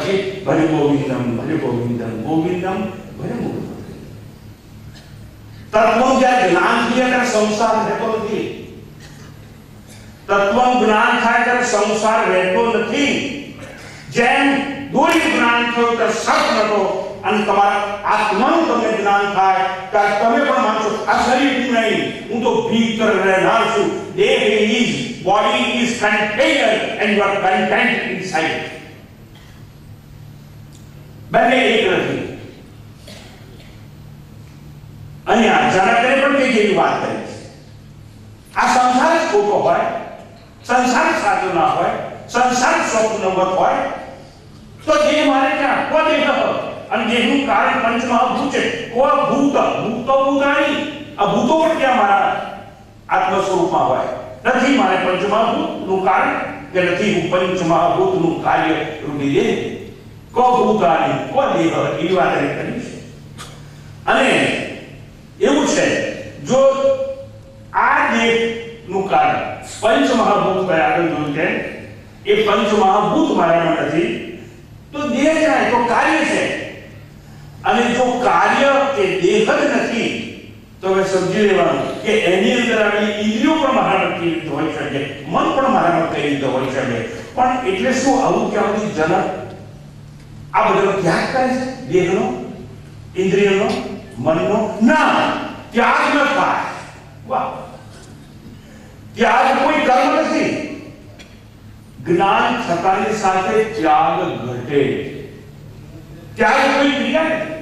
S3: પછી ભલે ગોવિંદમ ગોવિંદમ ભલે મુકુંદમ. તત્વનું જ્યારે જ્ઞાન થયા ત્યારે સંસાર રહેતો નથી. તત્વનું જ્ઞાન થાય ત્યારે સંસાર રહેતો નથી. જેમ દોરી જ્ઞાન થયું ત્યારે સત નતો, અને તમારા આત્માનું તમને જ્ઞાન થાય ત્યારે તમે પણ માનશો આ શરીર નહીં, હું તો ભીતર રહેનાર છું. દેહ is, body is container and you are content inside. બંને એક નથી. અહીંયા જનકે પણ તે જેવી વાત કરી છે. આ સંસાર જ ખોટો હોય, સંસાર સાચો ના હોય, સંસાર સ્વપ્નવત હોય તો દેહ મારે ક્યાં? કો દેહ, અને દેહનું કારણ પંચમહાભૂત છે. કો ભૂત, ભૂતાણી, આ ભૂતો પણ ક્યાં મારા આત્મ સ્વરૂપમાં હોય? નથી. મારે પંચમહાભૂતનું કારણ કે નથી હું પંચમહાભૂતનું કાર્ય રૂપી દેહ. કો ભૂતાણી, કો દેહ, એવી વાત કરી છે. અને એવું છે, જો આ દેહનું કારણ પંચમહાભૂત કયા આગળ જોયું છે, એ પંચમહાભૂત મારામાં નથી તો દેહ જાય તો કાર્ય છે. અને જો કાર્ય કે દેહ જ નથી તો હવે સમજી લેવાનું કે એની અંદર આવેલી ઇન્દ્રિયો પણ મારામાં કેવી રીતે હોઈ શકે, મન પણ મારામાં કઈ રીતે હોઈ શકે. પણ એટલે શું આવું કહેવાથી જનક આ બધો ત્યાગ કરે છે? દેહનો, ઇન્દ્રિયનો, મનનો? ના, ત્યાગ ન થાય. વાહ, ત્યાગ કોઈ કર્મ નથી. જ્ઞાન થતાની સાથે ત્યાગ ઘટે. ત્યાગ કોઈ ક્રિયા નથી.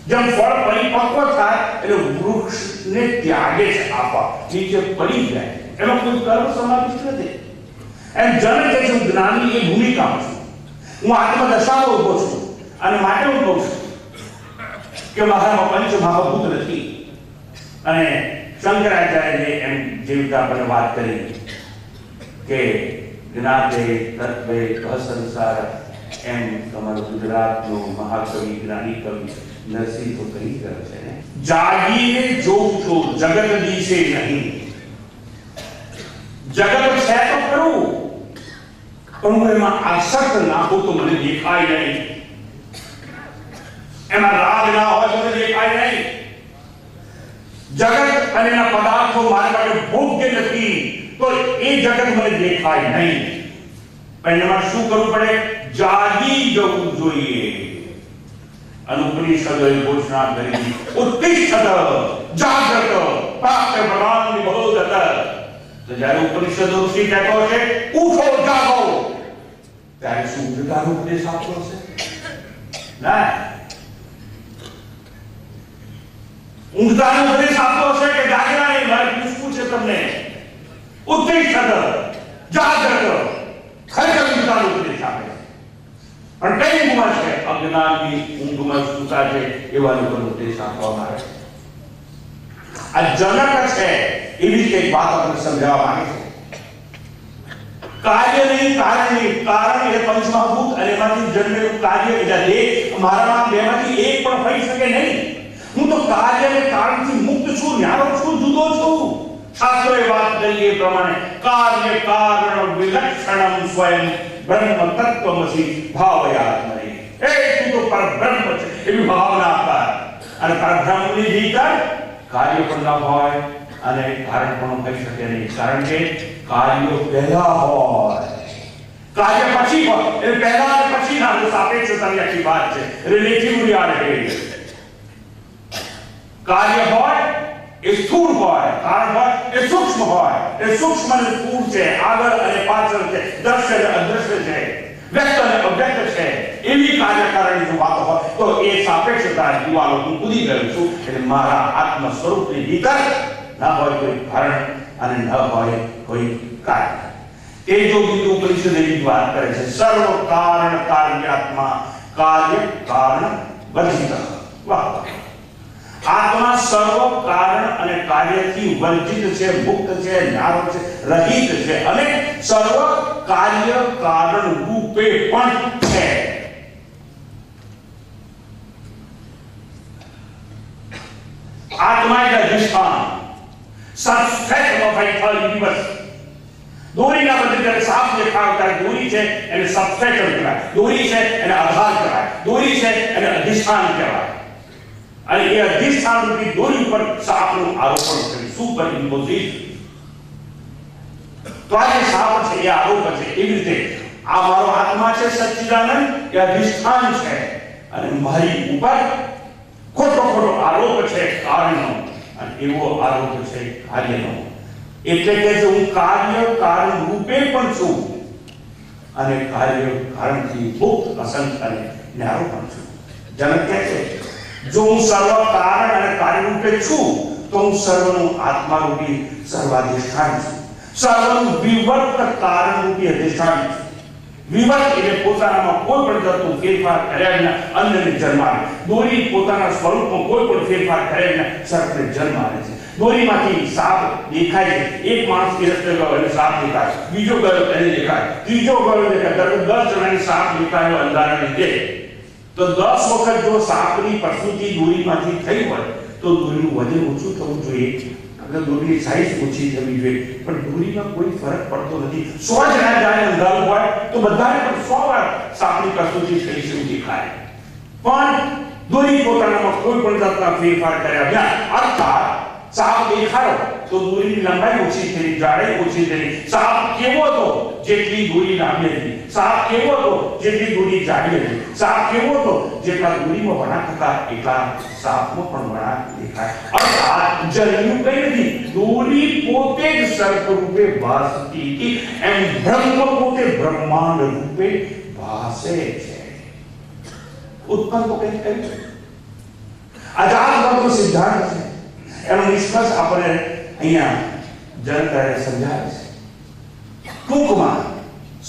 S3: જેમ ફળ પરિપક્વ થાય એટલે વૃક્ષને ત્યાગે છે, આપા નીચે પડી જાય, એમાં કોઈ કર્મ સમાવિષ્ટ નથી. એમ જન કે હું જ્ઞાનની એ ભૂમિકામાં છું, હું આત્મદશામાં ઉભો છું, અને માટે હું કહું છું કે મારામાં પંચમહાભૂત નથી. અને શંકરાચાર્યએ એમ જેવી રીતે આપણે વાત કરી કે જ્ઞાતે તત્વે અસંસાર, એમ તમારો ગુજરાતનો મહાકવિ જ્ઞાની કવિ નરસિંહ તો કહી ગયો છે ને, જાગીને જોઉં છું જગત દિશે નહીં. જગત છે તો ખરું, પણ હું એમાં આસક્ત ના હોઉં તો મને દેખાય નહીં. એમાં રાગ ના હોય તો મને દેખાય નહીં. જગત અને એના પદાર્થો મારા માટે ભોગ્ય નથી તો એ જગત મને દેખાય નહીં. પણ એમાં શું કરવું પડે? જાગી જવું જોઈએ. अनुपनिषदों घोषणा करी उत्तिष्ठत जागृत प्राप्य भगवान बहुदत. तो જ્યારે ઉપનિષદો શ્રી કહેતો છે ઉઠો જાગો, ત્યારે શું ઊંઘતાનો ઉપદેશ આપતો હશે? ના, ઊંઘતાનો ઉપદેશ આપતો હશે કે જાગના નહીં. મારે પૂછવું છે તમને, ઉત્તિષ્ઠત જાગૃત, ખરેખર ઊંઘતાનો ઉપદેશ આપે છે. પણ કઈ ઊંઘમાં છે? અજ્ઞાનની ઊંઘમાં સૂતા છે એવા લોકોનો ઉપદેશ આપવામાં આવે છે. આ જનક છે એવી જ એક વાત આપણે સમજાવવા માંગે છે. કાર્ય નહીં, કારણ નહીં. કારણ એટલે પંચમહાભૂત અને એમાંથી જન્મેલું કાર્ય એટલે દેહ. મારામાં બેમાંથી એક પણ હોઈ શકે નહીં. હું તો કાર્ય અને કારણથી મુક્ત છું, ન્યારો છું, જુદો છું. શાસ્ત્રોએ વાત કરી એ પ્રમાણે કાર્ય કારણ વિલક્ષણમ સ્વયં બ્રહ્મ તત્વમસી ભાવયાત્મને. એ તું તો પરબ્રહ્મ છે એવી ભાવના કર. અને પરબ્રહ્મની ભીતર કાર્ય પણ ન હોય અને કારણ પણ હોઈ શકે નહીં. કારણ કે કાર્યો પહેલા હોય, કાર્ય પછી હોય. એટલે પહેલા અને પછી ના સાપેક્ષતાની આખી વાત છે, રિલેટિવ રિયાલિટી. કાર્ય હોય એ સ્થૂળ હોય, કારણ હોય એ સૂક્ષ્મ હોય. એ સૂક્ષ્મ અને સ્થૂળ છે, આગળ અને પાછળ છે, દ્રશ્ય અને અદ્રશ્ય છે, વ્યક્ત અને અવ્યક્ત છે. એવી કાર્યકારણી જો વાતો હોય તો એ સાપેક્ષતા દિવાલો હું કૂદી ગયો છું. એટલે મારા આત્મ સ્વરૂપની ભીતર ન હોય કોઈ કારણ અને ન હોય કોઈ કાર્ય. તે જો બિંદુ ઉપનિષદ એવી વાત કરે છે, સર્વ કારણ કાર્યાત્મા કાર્ય કારણ વર્જિત. વાહ, આત્મા સર્વ કારણ અને કાર્યથી વર્જિત છે, મુક્ત છે, ન્યારો છે, રહિત છે અને સર્વ કાર્ય કારણ રૂપે પણ છે. આત્મા એટલે અધિષ્ઠાન, સબસ્ટ્રેટ ઓફ એન્ટાયર યુનિવર્સ. દોરીના બદલે જ્યારે સાપ દેખાય ત્યારે દોરી છે એને સબસ્ટ્રેટમ કહેવાય, દોરી છે એને આધાર કહેવાય, દોરી છે એને અધિષ્ઠાન કહેવાય. અને એ અધિષ્ઠાન રૂપી દોરી ઉપર સાપનું આરોપણ કર્યું, સુપર ઇમ્પોઝિશન. તો આ જે સાપ છે એ આરોપ છે. એવી રીતે આ મારો આત્મા છે સચ્ચિદાનંદ, એ અધિષ્ઠાન છે અને મારી ઉપર ખોટો આરોપ છે કારણનો, અને એવો આરોપ છે કાર્યનો. એટલે કે જો હું કાર્ય કારણ રૂપે પણ છું અને કાર્ય કારણથી મુક્ત અસંગ અને ન્યારો પણ છું. જનક કહે છે જો હું સર્વ કારણ અને કાર્ય રૂપે છું તો હું સર્વનું આત્મા રૂપી સર્વાધિષ્ઠાન છું, સર્વનું વિવર્ત કારણ રૂપી અધિષ્ઠાન છું. વિવર્ત એટલે પોતાનામાં કોઈ પણ જાતનો ફેરફાર કર્યા વિના અન્યને જન્મ આવે. દોરી પોતાના સ્વરૂપમાં કોઈ પણ ફેરફાર કર્યા વિના સર્પને જન્મ આવે છે. દોરીમાંથી સાપ દેખાય છે, એક માણસ કે રસ્તે ગયો અને સાપ દેખાય, બીજો ગયો એને દેખાય, ત્રીજો ગયો દેખાય, દરરોજ 10 જણાને સાપ દેખાયો અંધારા લીધે. તો 10 વખત જો સાપની પ્રસૂતિ દોરીમાંથી થઈ હોય તો દોરીનું વજન ઓછું થવું જોઈએ, એટલે દોરીની સાઈઝ ઓછી થવી જોઈએ, પણ દોરીમાં કોઈ ફરક પડતો નથી. 100 જણા જાય અંધારું હોય તો બધાને પણ 100 વાર સાપની પ્રસૂતિ થઈ છે દેખાય, પણ દોરી પોતાનામાં કોઈ પણ જાતના ફેરફાર કર્યા વિના, અર્થાત સાપ દેખાયો તો દોરીની લંબાઈ ઓછી થઈ, જાડાઈ ઓછી થઈ. સાપ કેવો હતો? જેટલી દોરી લાંબી હતી. સાપ કેવો હતો? જેટલી દોરી જાડી હતી. સાપ કેવો હતો? જેટલા દોરીમાં વળાંક હતા એટલા સાપમાં પણ વળાંક દેખાય. અર્થાત જન્મ્યું કઈ નથી, દોરી પોતે જ સર્પ રૂપે ભાસતી હતી, એમ બ્રહ્મ પોતે બ્રહ્માંડ રૂપે ભાસે છે. ઉત્પન્ન તો કઈ કર્યું છે. અજાતનો સિદ્ધાંત છે. એનો નિષ્કર્ષ આપણે અહીંયા જનતાએ સમજાવે છે. ટૂંકમાં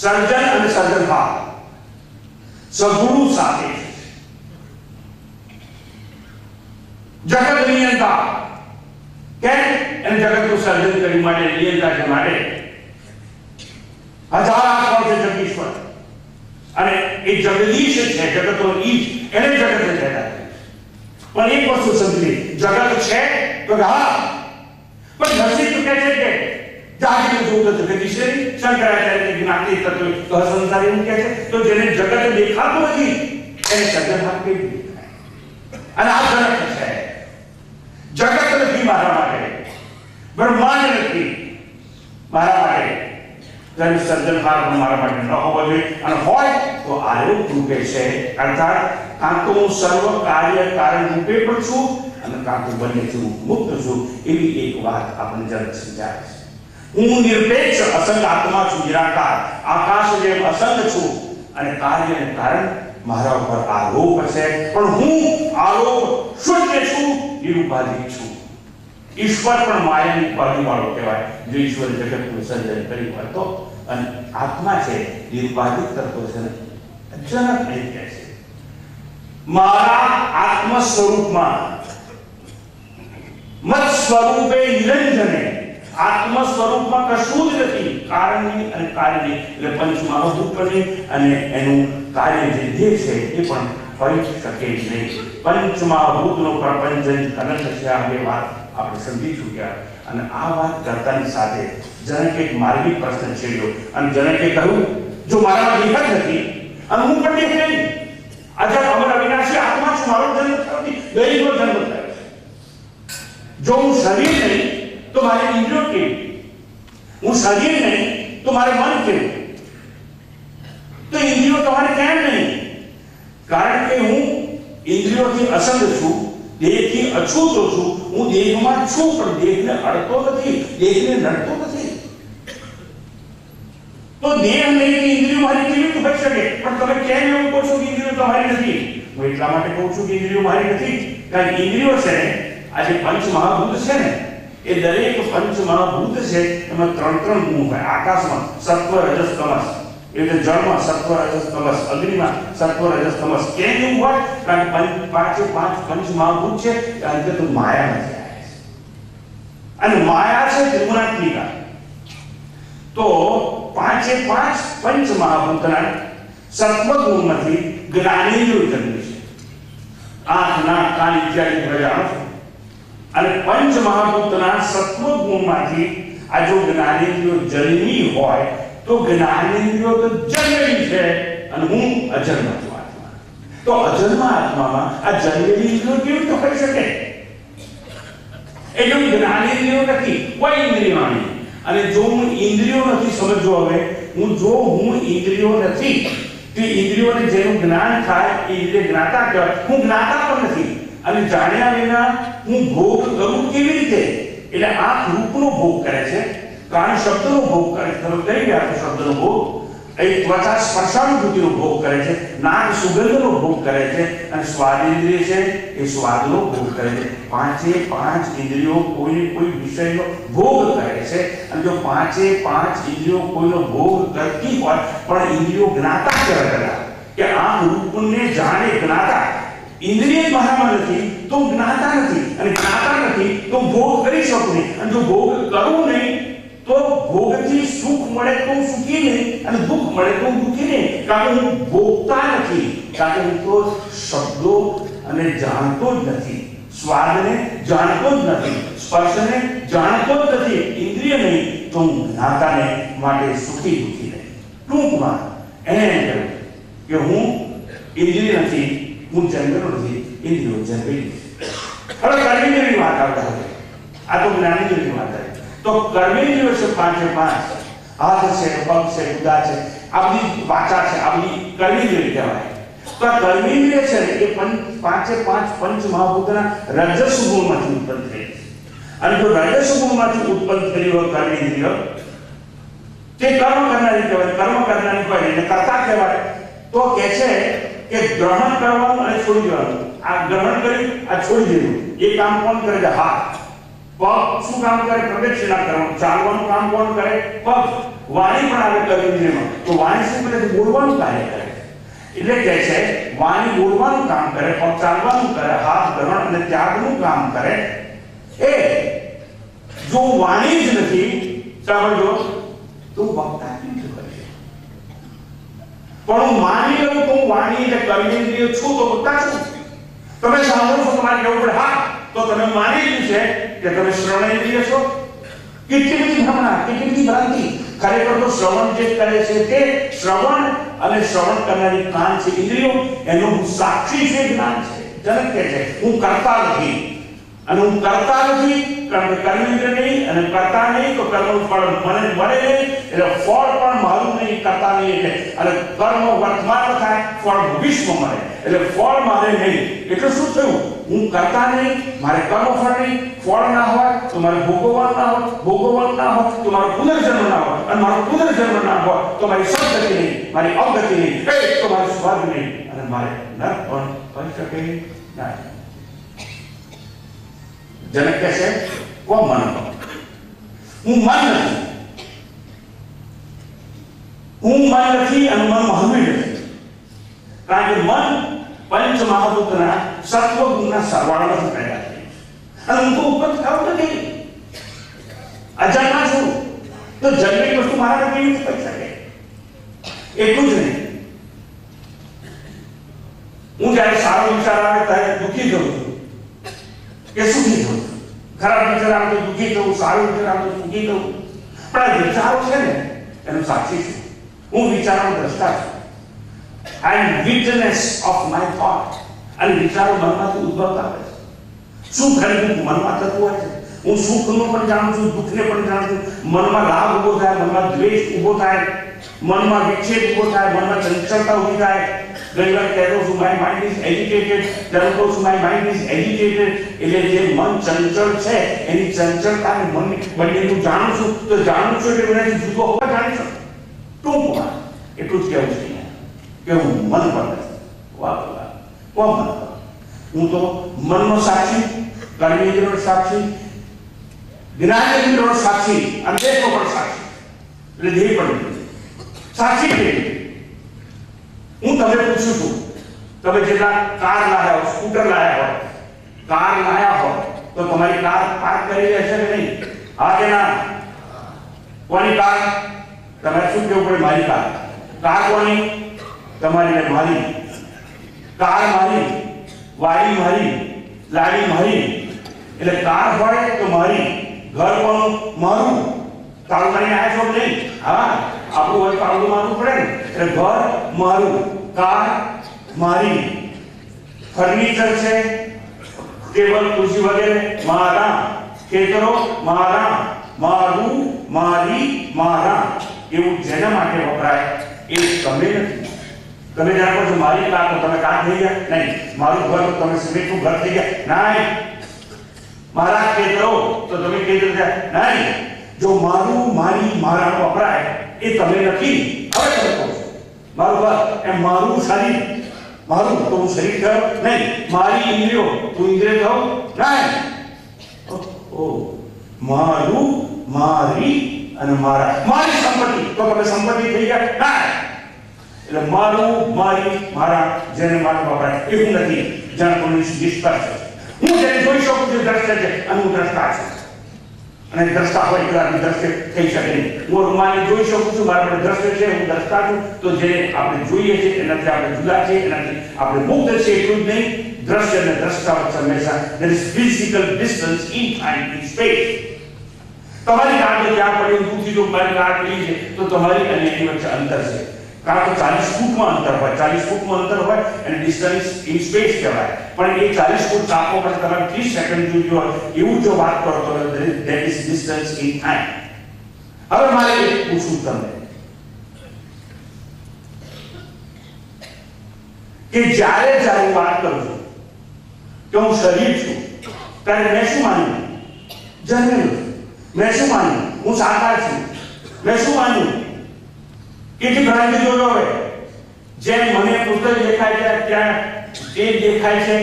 S3: સર્જન અને સર્જનહાર સગુણ સાથે છે. જગત નિયંતા કેમ? એને જગતનું સર્જન કર્યું માટે, નિયંતા છે માટે. હજાર આત્માઓ છે જગદીશ્વર, અને એ જગદીશ છે, જગતનો ઈશ, એને જગત કહેતા. પણ એક વસ્તુ સમજી, જગત છે તો હા, પણ નસીબ કહે છે કે જાગીને જોવું તો જગદીશ છે. શંકરાચાર્ય જ્ઞાતિ તત્વ તો સંસાર એવું કહે છે, તો જેને જગત દેખાતું નથી એને સર્જનહાર કેવી દેખાય? અને આ જગત છે. જગત નથી મારા માટે, બ્રહ્માંડ નથી મારા માટે, તેનું સર્જનહાર પણ મારા માટે ન હોવો જોઈએ. અને હોય તો આરોપ રૂપે છે, અર્થાત કાં તો હું સર્વ કાર્ય કારણ રૂપે પણ છું અને કાં તો બંને છું મુક્ત છું. એવી એક વાત આપણને જરા સમજાવે છે. હું નિરપેક્ષ અસંગ આત્મા છું, નિરાકાર આકાશ જેમ અસંગ છું, અને કાર્ય અને કારણ મારા ઉપર આરોપ છે, પણ હું આરોપ શૂન્ય છું, નિરુપાધિક છું. ઈશ્વર પણ માયાની ઉપાધિ વાળો કહેવાય. જો ઈશ્વર જગતનું સર્જન કર્યું હોય તો, અને આત્મા છે નિરુપાધિક તત્વ છે. જનક નહીં કહે છે મારા આત્મ સ્વરૂપમાં મત સ્વરૂપે નિરંજને, આત્મ સ્વરૂપમાં કશું જ નથી, કારણની અને કાર્યની, એટલે પંચમહાભૂત પણ અને એનું કાર્ય જે દેહ છે એ પણ હોઈ શકે નહીં. પંચમહાભૂતનો પ્રપંચન અનંત છે. આ બે વાત આપણે સમજી ચૂક્યા. અને આ વાત કરતાની સાથે જનકે એક માર્ગિક પ્રશ્ન છેડ્યો, અને જનકે કહ્યું જો મારામાં દેહ જ નથી અને હું પણ દેહ નહીં, અજર અમર અવિનાશી આત્મા છું, મારો જન્મ થયો નથી, દૈવનો જન્મ થયો છે. જો હું શરીર નહીં તો મારી ઇન્દ્રિયો કેવી? હું શરીર નહીં તો મારે મન કેવું? તો ઇન્દ્રિયો તમારે કેમ નહીં? કારણ કે હું ઇન્દ્રિયોથી અસંગ છું, દેહથી અછૂતો છું. હું દેહમાં છું પણ દેહને અડતો નથી, દેહને નડતો નથી. તો દેહ નહીં, ઇન્દ્રિયો મારી કેવી રીતે હોઈ શકે? પણ તમે કેમ એવું કહો છો કે ઇન્દ્રિયો તમારી નથી? હું એટલા માટે કહું છું કે ઇન્દ્રિયો મારી નથી, કારણ કે ઇન્દ્રિયો છે ને, આ જે પંચ મહાભૂત છે ને, એ દરેક પંચ મહાભૂત છે એમાં 3 ગુણ હોય. આકાશમાં સત્વ રજસ તમસ, એટલે જળમાં સત્વ રજસ તમસ, અગ્નિમાં સત્વ રજસ તમસ. કેમ એવું હોય? કારણ કે પાંચે પાંચ પંચ મહાભૂત છે એ અંતે તો માયામાંથી આવે છે, અને માયા છે ત્રિગુણાત્મિકા. તો પાંચે પાંચ પંચ મહાભૂતના સત્વ ગુણમાંથી જ્ઞાનેન્દ્રિયો જન્મે છે. આંખ, નાક, કાન ઇત્યાદિ પ્રજાનો. અને પંચ મહાભૂતના સત્વ ગુણમાંથી આ જો જ્ઞાનેન્દ્રિયો જન્મી હોય તો જ્ઞાનેન્દ્રિયો તો જન્મેલી છે અને હું અજન્મ છું આત્મા. તો અજન્મ આત્મામાં આ જન્મેલી ઇન્દ્રિયો કેવી રીતે હોઈ શકે? એટલે જ્ઞાનેન્દ્રિયો નથી, કોઈ ઇન્દ્રિયો નહીં. અને જો હું ઇન્દ્રિયો નથી, સમજો હવે, જો હું ઇન્દ્રિયો નથી, તો ઇન્દ્રિયોને જેનું જ્ઞાન થાય એ ઇન્દ્રિય જ્ઞાતા કહેવાય. હું જ્ઞાતા પણ નથી અને જાણ્યા વિના હું ભોગ કરું કેવી રીતે? એટલે આંખ રૂપનો ભોગ કરે છે, કાન શબ્દનો ભોગ કરે છે, તમે કહી ગયા શબ્દનો ભોગ, એ ત્વચા સ્પર્શાનુભૂતિનો ભોગ કરે છે, નાક સુગંધનો ભોગ કરે છે અને સ્વાદેન્દ્રિય છે એ સ્વાદનો ભોગ કરે છે. પાંચે પાંચ ઇન્દ્રિયો કોઈ વિષયનો ભોગ કરે છે અને જો પાંચે પાંચ ઇન્દ્રિયો કોઈનો ભોગ કરતી હોય પણ ઇન્દ્રિયો જ્ઞાતા કહેવાય કે આંખ રૂપને જાણે જ્ઞાતા. ઇન્દ્રિય મારામાં નથી તો જ્ઞાતા નથી અને જ્ઞાતા નથી તો ભોગ કરી શકું નહીં અને જો ભોગ કરું નહીં તો ભોગથી સુખ મળે તો સુખી નહીં અને દુઃખ મળે તો દુઃખી નહીં. કારણ હું ભોગતા નથી, કારણ હું તો શબ્દો અને જાણતો જ નથી, સ્વાદને જાણતો જ નથી, સ્પર્શને જાણતો જ નથી, ઇન્દ્રિય નહીં તો હું જ્ઞાતાને માટે સુખી દુઃખી નહીં. ટૂંકમાં એને એમ કહ્યું કે હું ઇન્દ્રિય નથી, હું જન્મેલો નથી, ઇન્દ્રિયો જન્મેલી. હવે કર્મેન્દ્રિયની વાત આવતા હવે આ તો જ્ઞાનેન્દ્રિયની વાત આવી. તો કર્મેન્દ્રિયો છે પાંચે પાંચ, હાથ છે, પગ છે, ઉદા છે, આ બધી વાચા છે, આ બધી કર્મેન્દ્રિય કહેવાય. તો આ કર્મેન્દ્રિય છે ને એ પાંચે પાંચ પંચ મહાભૂતના રજસ ગુણમાંથી ઉત્પન્ન થઈ અને જો રજસ ગુણમાંથી ઉત્પન્ન થયેલી હોય કર્મેન્દ્રિય તે કર્મ કરનારી કહેવાય. કર્મ કરનારી હોય એને કર્તા કહેવાય. તો કહે છે કે ગ્રહણ કરવાનું અને છોડી દેવાનું. આ ગ્રહણ કરી આ છોડી દેવું એ કામ કોણ કરે છે? હાથ. પગ શું કામ કરે? પ્રદક્ષિણા કરવાનું. ચાલવાનું કામ કોણ કરે? પગ. વાણી પણ આવે કર્મેન્દ્રિયમાં. તો વાણી શું કરે? બોલવાનું કાર્ય કરે. એટલે કહે છે વાણી બોલવાનું કામ કરે, પગ ચાલવાનું કરે, હાથ ગ્રહણ અને ત્યાગનું કામ કરે. એ જો વાણી જ નથી, સાંભળજો, તો વક્તા કેવી રીતે કરે? પણ હું માની લઉં તો હું વાણી એટલે કર્મેન્દ્રિય છું તો વક્તા છું. તમે સાંભળો છો, તમારે કહેવું પડે હા, તો તમે માની લીધું છે કે તમે શ્રવણેન્દ્રિય છો. કેટલી બધી ભ્રમણા, કેટલી બધી ભ્રાંતિ. ખરેખર તો શ્રવણ જે કરે છે તે શ્રવણ અને શ્રવણ કરનારી કાન છે, ઇન્દ્રિયો, એનો હું સાક્ષી છે, જ્ઞાન છે. જનક કહે છે હું કરતા નથી અને હું કરતા નથી કારણ કે કર્મેન્દ્રિય નહીં અને કરતા નહીં તો કર્મનું ફળ મને મળે નહીં, એટલે ફળ પણ મારું નહીં, કરતા નહીં એટલે, અને કર્મ વર્તમાન થાય, ફળ ભવિષ્યમાં મળે, એટલે ફળ મારે નહીં. એટલે શું થયું? હું કરતા નહીં, મારે કર્મ ફળ નહીં, ફળ ના હોય તો મારે ભોગવવાનું ના હોય, ભોગવવાનું ના હોય તો મારો પુનર્જન્મ ના હોય, અને મારો પુનર્જન્મ ના હોય તો મારી સદગતિ નહીં, મારી અવગતિ નહીં, તો મારું સ્વર્ગ નહીં, અને મારે નરક પણ કરી શકે નહીં. જનક કહે છે કોણ મન? હું મન નથી, હું મન નથી અને મન મહાવીર નથી. કારણ કે મન પંચ મહાભૂતના સત્વ ગુણના સરવાળામાંથી પેદા થયું અને હું તો ઉત્પન્ન થયો નથી, અજાણ્યા છું. તો જન્મેલી વસ્તુ મારા કેવી રીતે થઈ શકે? એટલું જ નહીં, હું જ્યારે સારો વિચાર આવે ત્યારે દુઃખી થઉં છું કે સુખી થઉં. ખરાબ વિચાર આવે તો દુઃખી થવું, સારો વિચાર આવે તો સુખી થવું. પણ આ વિચારો છે ને એનું સાક્ષી છું, હું વિચારોનો દ્રષ્ટા છું. I am witness of my thought. અને વિચારો મનમાંથી ઉદ્ભવતા હોય છે. શું ખરેખર મનમાં થતું હોય છે? હું સુખનું પણ જાણું છું, દુઃખને પણ જાણું છું. મનમાં રાગ ઉભો થાય, મનમાં દ્વેષ ઉભો થાય, મનમાં વિક્ષેપ ઉભો થાય, મનમાં ચંચળતા ઉભી થાય. ઘણી વાર કહેતો છું માય માઇન્ડ ઇઝ એજિટેટેડ, ત્યારે કહું છું માય માઇન્ડ ઇઝ એજિટેટેડ. એટલે જે મન ચંચળ છે એની ચંચળતાને મન બંનેનું જાણું છું, તો જાણું છું એટલે એનાથી જુદો હોવા જાણી શકું. ટૂંકમાં એટલું જ કહેવું છે કે હું મન પર નથી. વાહ વાહ, કોણ મન? હું તો મનનો સાક્ષી, કર્મેન્દ્રિયનો સાક્ષી, જ્ઞાનેન્દ્રિયનો સાક્ષી અને દેહનો પણ સાક્ષી. એટલે દેહ પણ સાક્ષી છે. હું તમને પૂછું છું, તમે જેટલા કાર લાયા હો, સ્કૂટર લાયા હો, કાર લાયા હો, તો તમારી કાર પાર્ક કરી હશે કે નહીં? હા કે ના? કોની કાર? તમારે શું કહેવું પડે? મારી કાર. કાર કોની? તમારી ને મારી. કાર મારી, વાડી મારી, લાડી મારી. એટલે કાર હોય તો મારી, ઘર કોનું? મારું. તાળું મારીને આવ્યા છો કે નહીં? હા, આપણું હોય તાળું મારવું પડે ને. એટલે ઘર મારું, કાર મારી, ફર્નિચર છે, ટેબલ ખુરશી વગેરે મારા, ખેતરો મારા, મારું, મારી, મારા, એવું જેના માટે વપરાય એ તમે નથી. તમે જાણો છો મારી કાર તો તમે કાર થઈ ગયા નહીં, મારું ઘર તો તમે સિમેન્ટનું ઘર થઈ ગયા નહીં, મારા ખેતરો તો તમે ખેતર થયા નહીં. જો મારું, મારી, મારા વપરાય એ તમે નથી. હવે તમે કહો છો મારું ઘર એમ મારું શરીર, મારું તો હું શરીર થયો નહીં, મારી ઇન્દ્રિયો તું ઇન્દ્રિય થયો નહીં. ઓ મારું, મારી અને મારા, મારી સંપત્તિ તો તમે સંપત્તિ થઈ ગયા નહીં. એટલે મારું, મારી, મારા જેને માટે વપરાય એ હું નથી. જાણ કોની નિષ્કર્ષ છે. હું જેને જોઈ શકું છું દ્રશ્ય છે અને હું દ્રષ્ટા છું. અને દ્રષ્ટા હોય કદાચ દ્રશ્ય થઈ શકે નહીં. હું રૂમાને જોઈ શકું છું, મારા માટે દ્રશ્ય છે, હું દ્રષ્ટા છું. તો જે આપણે જોઈએ છે એનાથી આપણે જુદા છે, એનાથી આપણે મુક્ત છે એટલું જ નહીં. દ્રશ્ય અને દ્રષ્ટા વચ્ચે હંમેશા there is physical distance in time in space. તમારી કાર જ્યાં પડી દૂરથી જો મારી કાર પડી છે તો તમારી અને એની વચ્ચે અંતર છે. કારણ કે 40 ફૂટમાં અંતર હોય, 40 ફૂટમાં અંતર હોય અને ડિસ્ટન્સ ઇન સ્પેસ કહેવાય. પણ એ 40 ફૂટ કાપો પછી તમારે 30 સેકન્ડ જોઈએ હોય એવું જો વાત કરો તો that is distance in time. હવે મારે એક પૂછવું તમને કે જ્યારે જ્યારે હું વાત કરું છું કે હું શરીર છું ત્યારે મેં શું માન્યું? જન્મેલું. મેં શું માન્યું? હું સાકાર છું. મેં શું માન્યું? કેટલી ભ્રાંતિ જોયો હવે. જેમ મને પુસ્તક દેખાય છે ત્યાં એ દેખાય છે,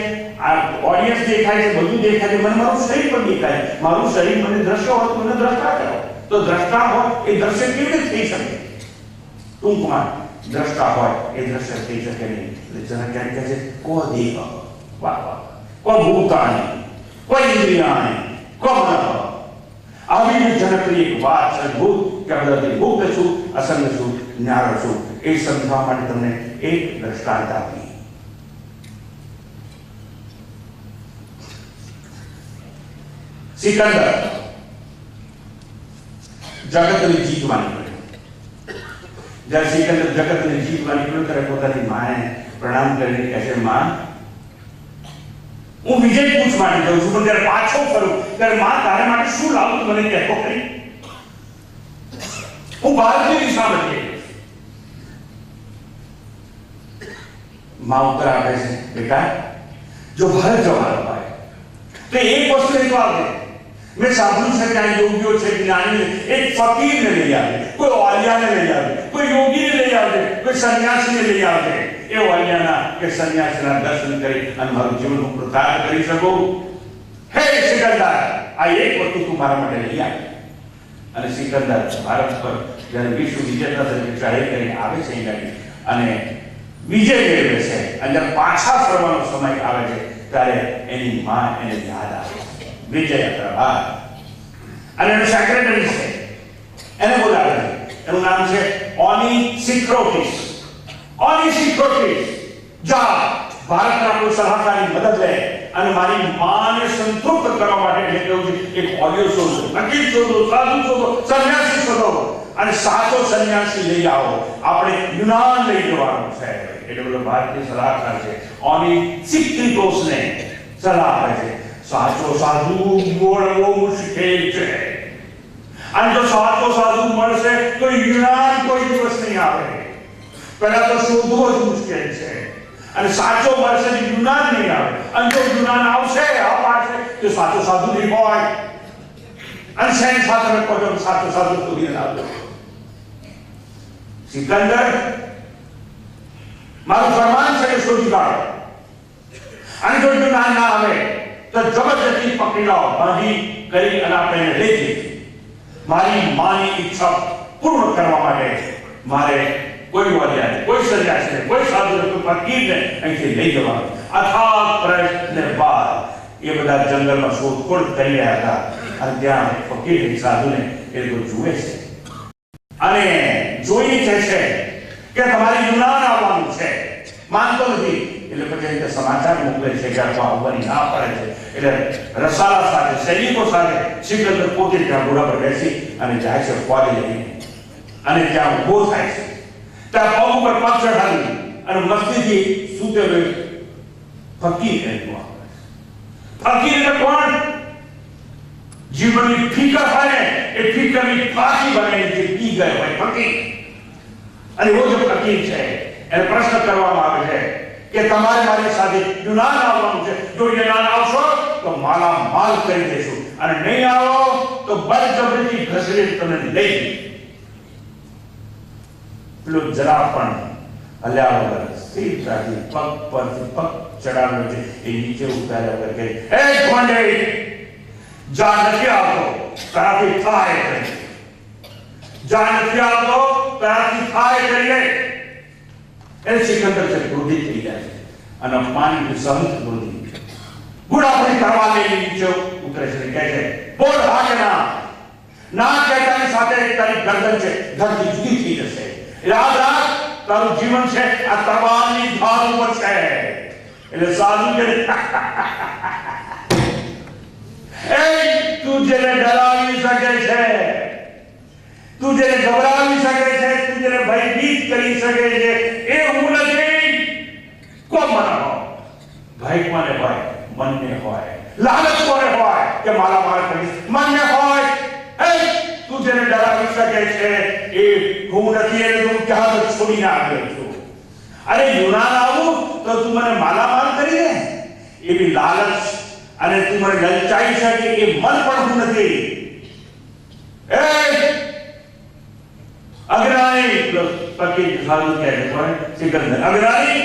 S3: આ ઓડિયન્સ દેખાય છે, બધું દેખાય છે, મને મારું શરીર પણ દેખાય. મારું શરીર મને દ્રશ્ય હોય તો મને દ્રષ્ટા કહો. તો દ્રષ્ટા હોય એ દ્રશ્ય કેવી રીતે થઈ શકે? ટૂંકમાં દ્રષ્ટા હોય એ દ્રશ્ય થઈ શકે નહીં. એટલે જનક ક્યાંક કહે છે કો દેહ, વાહ વાહ, કો ભૂતાની, કો ઇન્દ્રિયાની, કો મનઃ. આવી જનકની એક વાત છે અદ્ભુત કે આ બધાથી મુક્ત છું, અસંગ છું, ન્યારો છું. એ સમજાવવા માટે તમને એક દ્રષ્ટાંત આપી. સિકંદર જગતને જીતવાની પડ્યો. જ્યારે સિકંદર જગતને જીતવાની પડ્યો ત્યારે પોતાની માને પ્રણામ કરીને કહે છે માં હું વિજય કૂચ માટે જાઉં છું, પણ ત્યારે પાછો ફરું ત્યારે માં તારે માટે શું લાવું મને કહેતો ખરી. હું ભારતની દિશામાં જઈ માં ઉત્તર આપે છે બેટા જો ભારત જવાનું હોય તો એક વસ્તુ એક આવજે. મેં સાંભળ્યું છે કે આ યોગીઓ છે, જ્ઞાની, એક ફકીરને લઈ આવે, કોઈ ઓલિયાને લઈ આવે, કોઈ યોગીને લઈ આવે, કોઈ સંન્યાસીને લઈ આવે. એ ઓલિયાના કે સંન્યાસીના દર્શન કરી અને મારું જીવન હું કૃતાર્થ કરી શકું. હે સિકંદર આ એક વસ્તુ તું મારા માટે લઈ આવે. અને સિકંદર ભારત પર જ્યારે વિશ્વ વિજેતા તરીકે ચઢાઈ કરી આવે છે અને વિજય મેળવે છે અને પાછા ફરવાનો સમય આવે છે ત્યારે એની માં એને યાદ આવે. વિજય પ્રભાત અને એનો સેક્રેટરી છે એને બોલાવે છે. એનું નામ છે ઓનિસિક્રોટિસ. ઓનિસિક્રોટિસ જા ભારતના કોઈ સલાહકારની મદદ લે અને મારી માને સંતૃપ્ત કરવા માટે એટલે કહ્યું છે એક ઓડિયો શોધો, વકીલ શોધો, સાધુ શોધો, સંન્યાસી શોધો અને સાચો સંન્યાસી લઈ આવો. આપણે યુનાન લઈ જવાનું છે. એટલે બધો ભારતીય સલાહકાર છે ઓનિસિક્રોટિસને સલાહ આપે છે. સાચો સાધુ મળવો મુશ્કેલ છે અને જો સાચો સાધુ મળશે તો યુનાન કોઈ દિવસ નહીં આવે. પહેલા તો શોધવો જ મુશ્કેલ છે અને સાચો મળશે તો યુનાન નહીં આવે. અને જો યુનાન આવશે આવશે તો સાચો સાધુ નહીં હોય અને શેન સાથે કોઈ સાચો સાધુ સુધી આવશે. સિકંદર મારું ફરમાન છે કે શોધી કાઢો અને જો યુનાન ના આવે તો જબરજસ્તી પકડી લાવો, બાંધી કરી અને આપણે લઈ જઈએ. મારી માની ઈચ્છા પૂર્ણ કરવા માટે મારે કોઈ વાલિયાને, કોઈ સંન્યાસીને, કોઈ સાધુને, કોઈ ફકીરને અહીંથી લઈ જવાનું. અથાગ પ્રયત્ન બાદ એ બધા જંગલમાં શોધખોળ કરી રહ્યા હતા અને ત્યાં ફકીર સાધુને એ લોકો જુએ છે અને જોઈ છે કે તમારે યુનાન આવવાનું છે. માનતો નથી એટલે એટલે પછી રીતે સમાચાર મોકલે છે કે આ આવવાની ના પડે છે. એટલે રસાલા સાથે સૈનિકો સાથે સિકંદર પોતે ત્યાં ઘોડા પર બેસી અને જાય છે ફોજ લઈને અને ત્યાં ઊભો થાય છે. ત્યાં પગ ઉપર પગ ચઢાવી અને મસ્તીથી સૂતેલો ફકીર એનો ફકીર એટલે કોણ? જીવનની ફિકર હોય એ ફિકરની ફાંસી બને જે પી ગયો હોય ફકીર. અને वो जो फकीर છે એને પ્રશ્ન કરવામાં આવે છે કે તમારે મારી સાથે યુનાન આવવાનું છે. જો યુનાન આવશો તો માલા માલ કરી દેશું અને નહીં આવો તો બળજબરીથી ઘસડી તમને લઈ પેલો જરા પણ હલ્યા વગર સ્થિરતાથી પગ પરથી પગ ચડાવ્યો છે એ નીચે ઉતાર્યા વગર કે હે ગોંડે જા નથી આવતો તારાથી થાય કરી જા નથી આવતો તારાથી થાય કરીએ. એ સિકંદર છે ક્રોધિત થઈ જાય છે અને અપમાનની સહન ક્રોધિત ઘોડા પર તરવાલ લઈને નીચે ઉતરે છે. કહે છે બોલ હા કે ના? ના કહેતાની સાથે તારી ગરદન છે ધરતી જુદી થઈ જશે. યાદ રાખ તારું જીવન છે આ તરવાલની ધાર ઉપર છે. એટલે સાધુ કે એ તું જેને ડરાવી શકે છે, તું જેને ગભરાવી શકે છે, તું જેને ભયભીત કરી શકે છે એ હું નથી. કોણ મને હોય? ભય કોને હોય? મનને હોય. લાલચ કોને હોય કે મારા માર કરીશ? મનને હોય. એ તું જેને ડરાવી શકે છે એ હું નથી. એટલે તું ક્યાં છોડીને આવ્યો છું. અરે યુનાન આવું તો તું મને માલામાલ કરી દે એવી લાલચ અને તું મને લલચાઈ શકે એ મન પણ હું નથી. એ અગ્રણી ફકીર સાધુ કહે છે સિકંદર અગ્રણી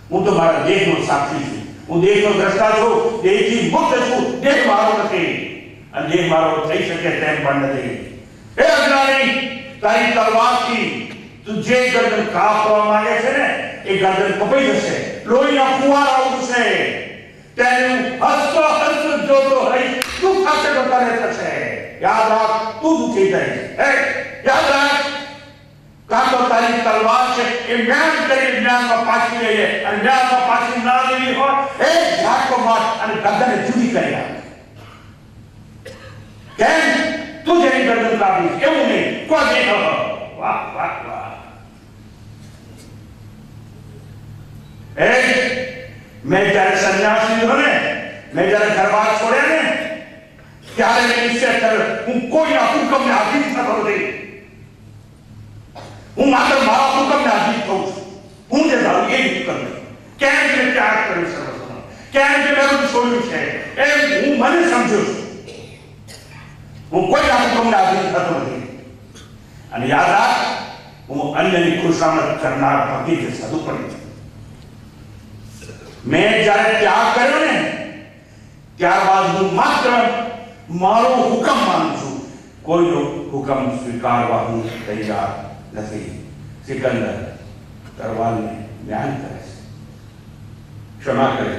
S3: હું તો મારા દેશનો સાક્ષી છું. હું દેશનો દ્રષ્ટા છું. દેશથી મુક્ત છું. દેશ મારો નથી અને દેશ મારો થઈ શકે તેમ પણ નથી. એ અગ્રણી તારી તલવારથી તું જે ગર્દન કાપવા માંગે છે ને એ ગર્દન કપાઈ જશે. લોહીના ફુવારા ઉડશે. તેનું હસતો હસતો જોતો રહી તું ખાતે બતારે થશે. યાદ રાખ તું દુખી જાય. યાદ રાખ કાં તો તારી તલવાર છે એ જ્ઞાન કરી જ્ઞાનમાં પાછી લઈએ અને જ્ઞાનમાં પાછી ના લેવી હોય એ ઝાટકો માર અને ગરદનને જુદી કરી આપ. કેમ? તું જેની ગરદન કાપીશ એવું નહીં. કોઈ નહીં. વાહ વાહ વાહ. મેં જ્યારે સંન્યાસી લીધો ને, મેં જ્યારે ઘરબાર છોડ્યા ને ત્યારે મેં નિશ્ચય કર્યો હું કોઈના હુકમને આધીન થતો નથી. હું માત્ર મારા હુકમને આધીન થઉં છું. હું જે ધારું એ જ કરું. કેમ કે ત્યાગ કર્યો સર્વસ્વનો, કેમ કે મેં બધું છોડ્યું છે એમ હું મને સમજુ છું. હું કોઈના હુકમને આધીન થતો નથી. અને યાદ રાખ હું અન્યની ખુશામત કરનાર ભક્તિ જે સાધુ પણ છું. મેં જ્યારે ત્યાગ કર્યો ને ત્યારબાદ હું માત્ર મારો હુકમ માનું છું. કોઈનો હુકમ સ્વીકારવા હું તૈયાર નથી. સિકંદર તરવાલને જ્ઞાન કરે છે. ક્ષમા કરે.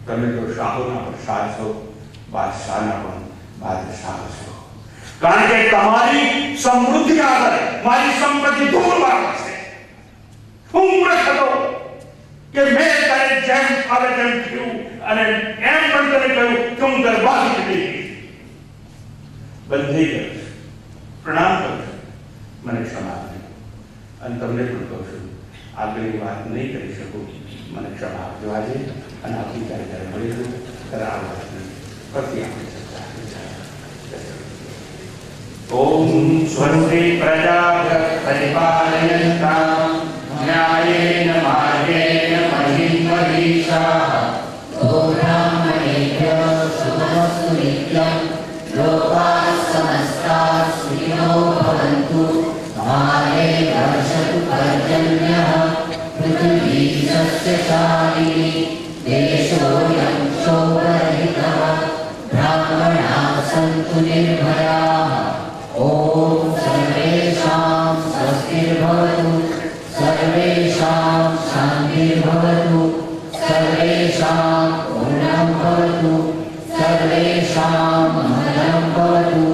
S3: તમે તો શાહોના પ્રસાદ છો, બાદશાહના પણ બાદશાહ છો. કારણ કે તમારી સમૃદ્ધિ આગળ મારી સંપત્તિ દૂર મારવા છે. હું મૂર્ખ હતો કે મેં તારે જેમ આવે તેમ થયું અને એમ પણ તને કહ્યું કે હું દરબાર કરી બંધ થઈ ગયો. પ્રણામ કરું છું. મને ક્ષમા આપજો. અને તમને પણ કહું છું આગળની વાત નહીં કરી શકું. મને ક્ષમા આપજો આજે અને આવતીકાલે જ્યારે મળીશું ત્યારે આ વાતની ફરી આપણે ચર્ચા ઓમ સ્વસ્તિ પ્રજાભ્યઃ પરિપાલયન્તાં ન્યાયેન માર્ગેણ મહિં મહિષાઃ
S4: गोब्राह्मणेभ्यः शुभमस्तु नित्यं लोकाः समस्ताः सुखिनो भवन्तु काले वर्षतु पर्जन्यः पृथिवी सस्यशालिनी देशोऽयं क्षोभरहितः ब्राह्मणाः सन्तु निर्भयाः ॐ सर्वेषां स्वस्तिर्भवतु सर्वेषां शान्तिर्भवतु सर्वेषां पूर्णं भवतु सर्वेषां मङ्गलं भवतु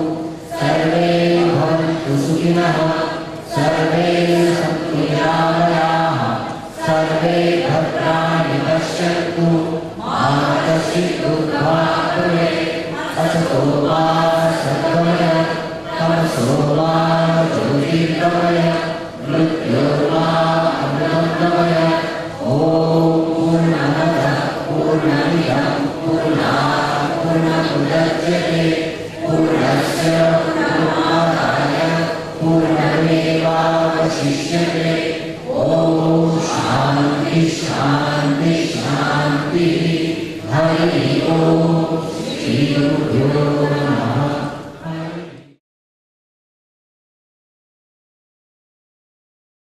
S4: सर्वे भवन्तु सुखिनः सर्वे सन्तु निरामयाः सर्वे भद्राणि भवे असतो वा सद्गमय तमसो वा ज्योतिर्गमय मृत्योर्वा अमृतगमय ॐ पूर्णमदः पूर्णमिदं पूर्णात् पूर्णमुदच्यते पूर्णस्य पूर्णमादाय पूर्णमेवावशिष्यते ॐ शान्ति शान्ति शान्तिः हरिः ॐ श्रीगुरुभ्यो नमः।